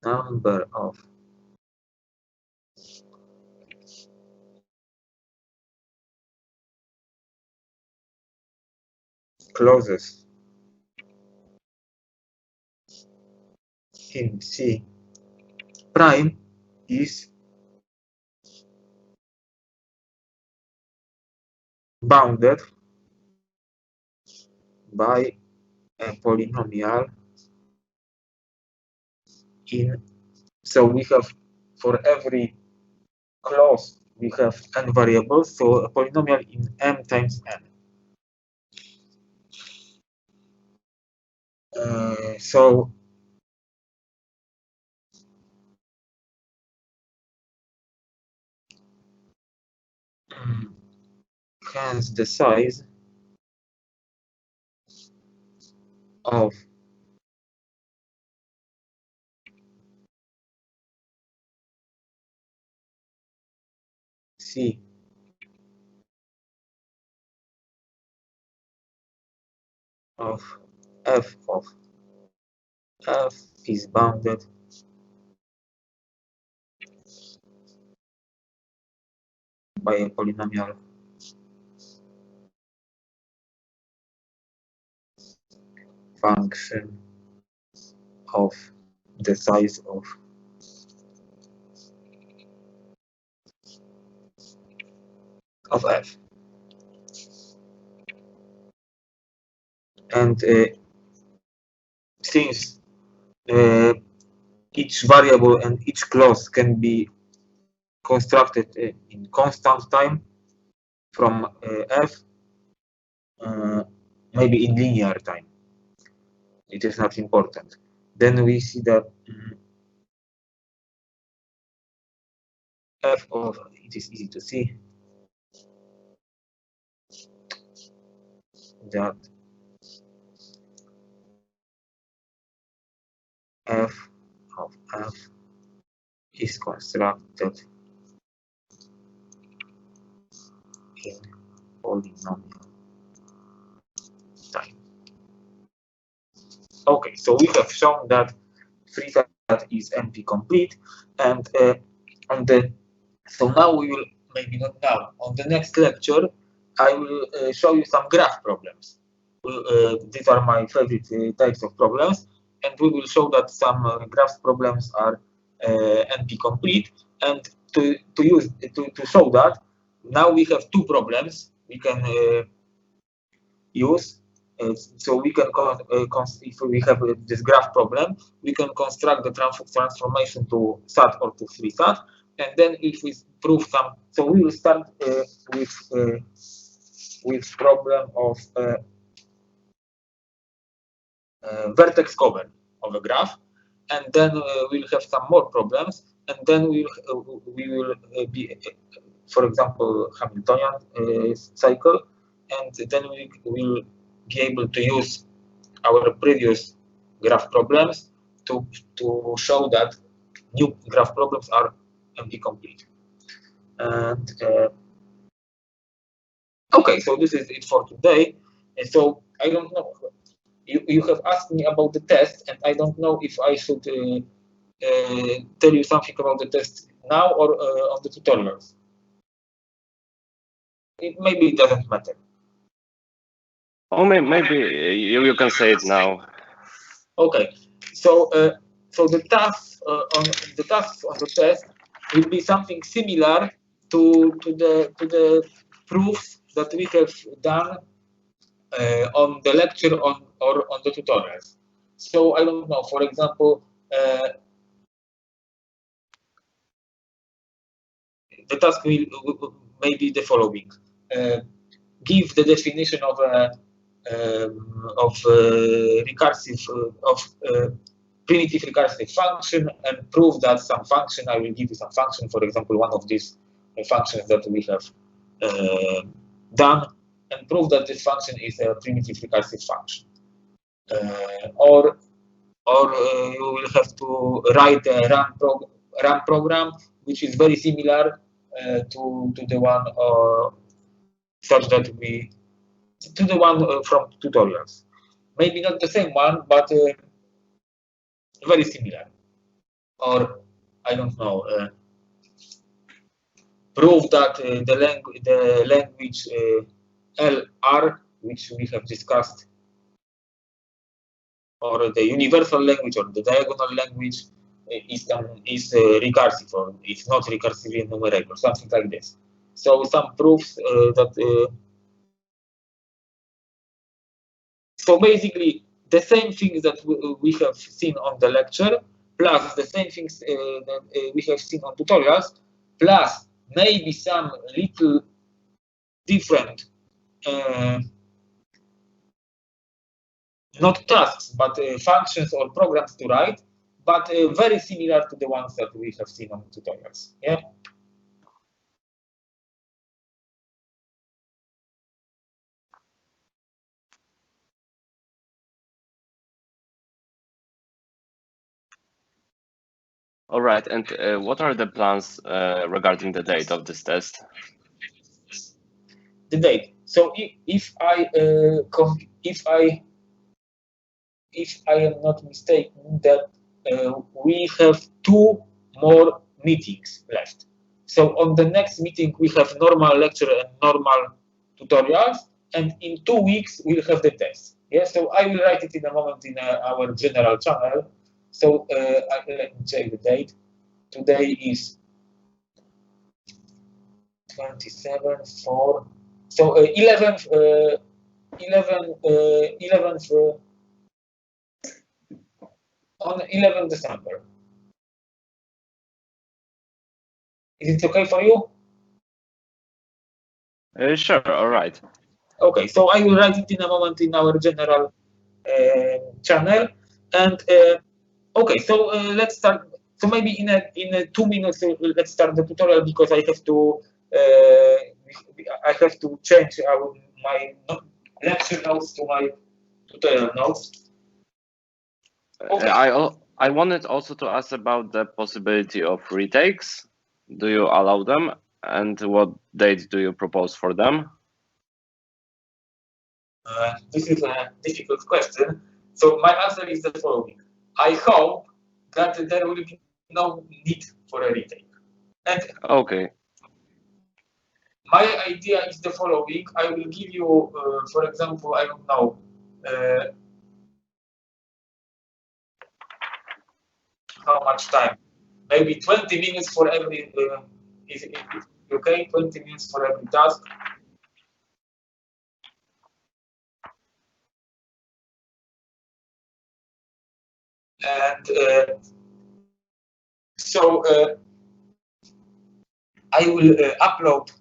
number of clauses in C prime is bounded by a polynomial in, so we have for every clause we have n variables, so a polynomial in m times n. So hence the size of C of f of f is bounded by a polynomial function of the size of f. And since each variable and each clause can be constructed in constant time from f, maybe in linear time, it is not important. Then we see that f of, it is easy to see that f of f is constructed in polynomial time. Okay, so we have shown that free that is NP complete, and on the, so now we will, maybe not now, on the next lecture I will show you some graph problems. These are my favorite types of problems, and we will show that some graph problems are NP complete. And to show that, now we have two problems we can use. So we can, if we have this graph problem, we can construct the transformation to SAT or to free SAT, and then if we prove some, so we will start with problem of vertex cover of a graph, and then we'll have some more problems, and then we will be, for example, Hamiltonian cycle, and then we will be able to use our previous graph problems to show that new graph problems are NP complete. And okay, so this is it for today. And so I don't know. You have asked me about the test, and I don't know if I should tell you something about the test now or on the tutorials. Maybe it doesn't matter. Oh, maybe you can say it now. Okay, so so the tasks on the test will be something similar to the proofs that we have done on the lecture or on the tutorials. So I don't know. For example, the task will maybe the following: give the definition of recursive primitive recursive function and prove that some function. I will give you some function. For example, one of these functions that we have done, and prove that this function is a primitive recursive function. Or you will have to write a run program which is very similar to the one such that we to the one from tutorials. Maybe not the same one, but very similar. Or I don't know. Prove that the language LR, which we have discussed, or the universal language or the diagonal language is recursive, or it's not recursively enumerable, or something like this. So some proofs that. So basically, the same things that we have seen on the lecture, plus the same things that we have seen on tutorials, plus maybe some little different, not tasks, but functions or programs to write, but very similar to the ones that we have seen on tutorials. Yeah. All right, and what are the plans regarding the date of this test? The date. So if I am not mistaken, that we have 2 more meetings left. So on the next meeting we have normal lecture and normal tutorials, and in 2 weeks we'll have the test. Yeah. So I will write it in a moment in our general channel. So let me check the date. Today is 27/4. So 11th on 11th December. Is it okay for you? Sure. All right. Okay, so I will write it in a moment in our general channel. And okay, so let's start. So maybe in a 2 minutes let's start the tutorial, because I have to change my lecture notes to my tutorial notes. Okay. I wanted also to ask about the possibility of retakes. Do you allow them, and what date do you propose for them? This is a difficult question. So my answer is the following: I hope that there will be no need for a retake. And okay. My idea is the following: I will give you, for example, I don't know, how much time? Maybe 20 minutes for every. Is it okay? 20 minutes for every task. And so I will upload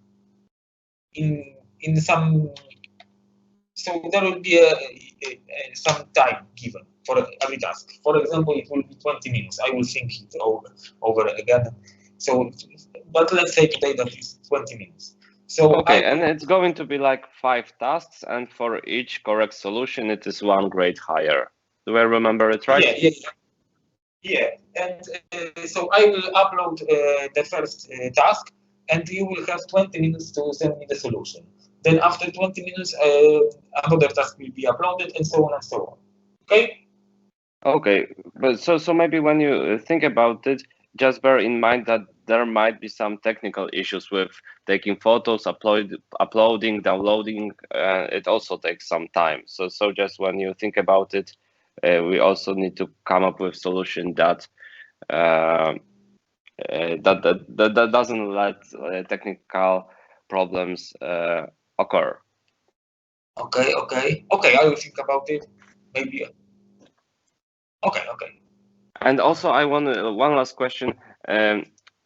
in some. So there will be some time given for every task. For example, it will be 20 minutes. I will think it over again. So, but let's say today that is 20 minutes. So Okay, and it's going to be like 5 tasks, and for each correct solution, it is 1 grade higher. Do I remember it right? Yeah. And so I will upload the first task, and you will have 20 minutes to send me the solution. Then after 20 minutes, another task will be uploaded, and so on and so on. Okay? Okay, but so maybe when you think about it, just bear in mind that there might be some technical issues with taking photos, uploading, downloading. It also takes some time. So just when you think about it, we also need to come up with solution that that doesn't let technical problems occur. Okay. I will think about it. Maybe. Okay. And also, I want one last question.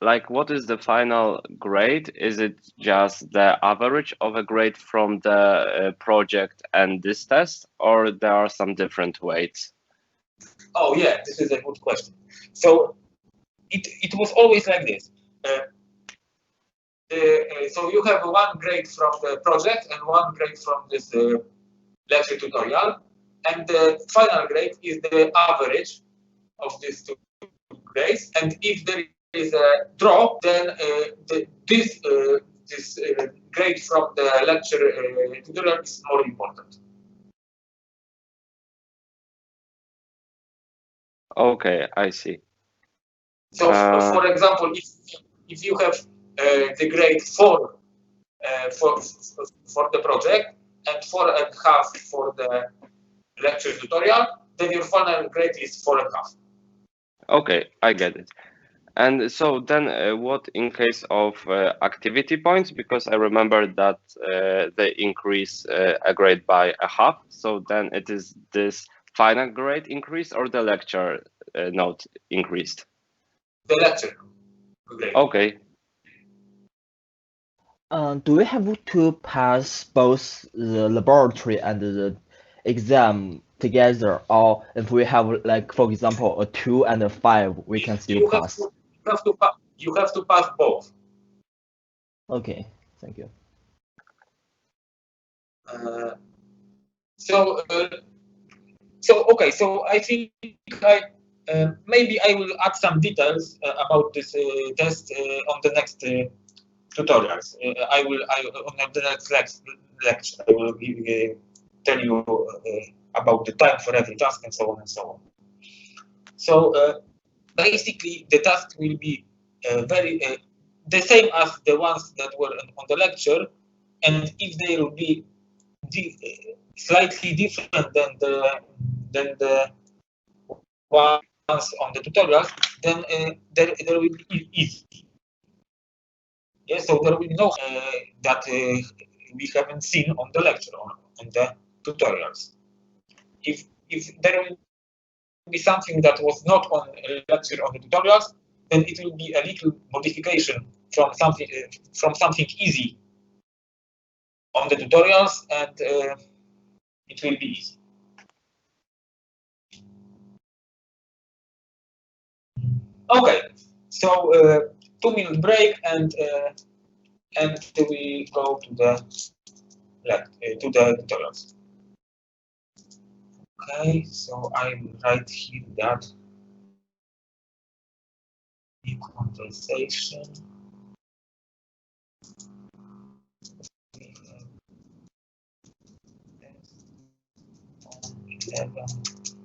Like, what is the final grade? Is it just the average of a grade from the project and this test, or there are some different weights? Oh yeah, this is a good question. So it was always like this. So you have 1 grade from the project and 1 grade from this lecture tutorial, and the final grade is the average of these 2 grades. And if there is a drop, then this grade from the lecture tutorial is more important. Okay, I see. So, for example, if you have the grade 4 for the project and 4.5 for the lecture tutorial, then your final grade is 4.5. Okay, I get it. And so then what in case of activity points? Because I remember that they increase a grade by a half. So then it is this final grade increase or the lecture note increased? The lecture grade. Okay. Do we have to pass both the laboratory and the exam together, or if we have, like, for example, a 2 and a 5, we can still pass? You have to pass both. Okay, thank you. So I think maybe I will add some details about this test on the next tutorials. On the next lecture I will tell you about the time for every task and so on and so on. So basically, the task will be very the same as the ones that were on the lecture, and if they will be slightly different than the ones on the tutorials, then there will be easy. Yeah, so there will be no that we haven't seen on the lecture or on the tutorials. If there will be something that was not on a lecture on the tutorials, then it will be a little modification from something easy on the tutorials, and it will be easy. Okay, so 2-minute break, and we go to the tutorials. Okay, so I will write here that the conversation. We have 11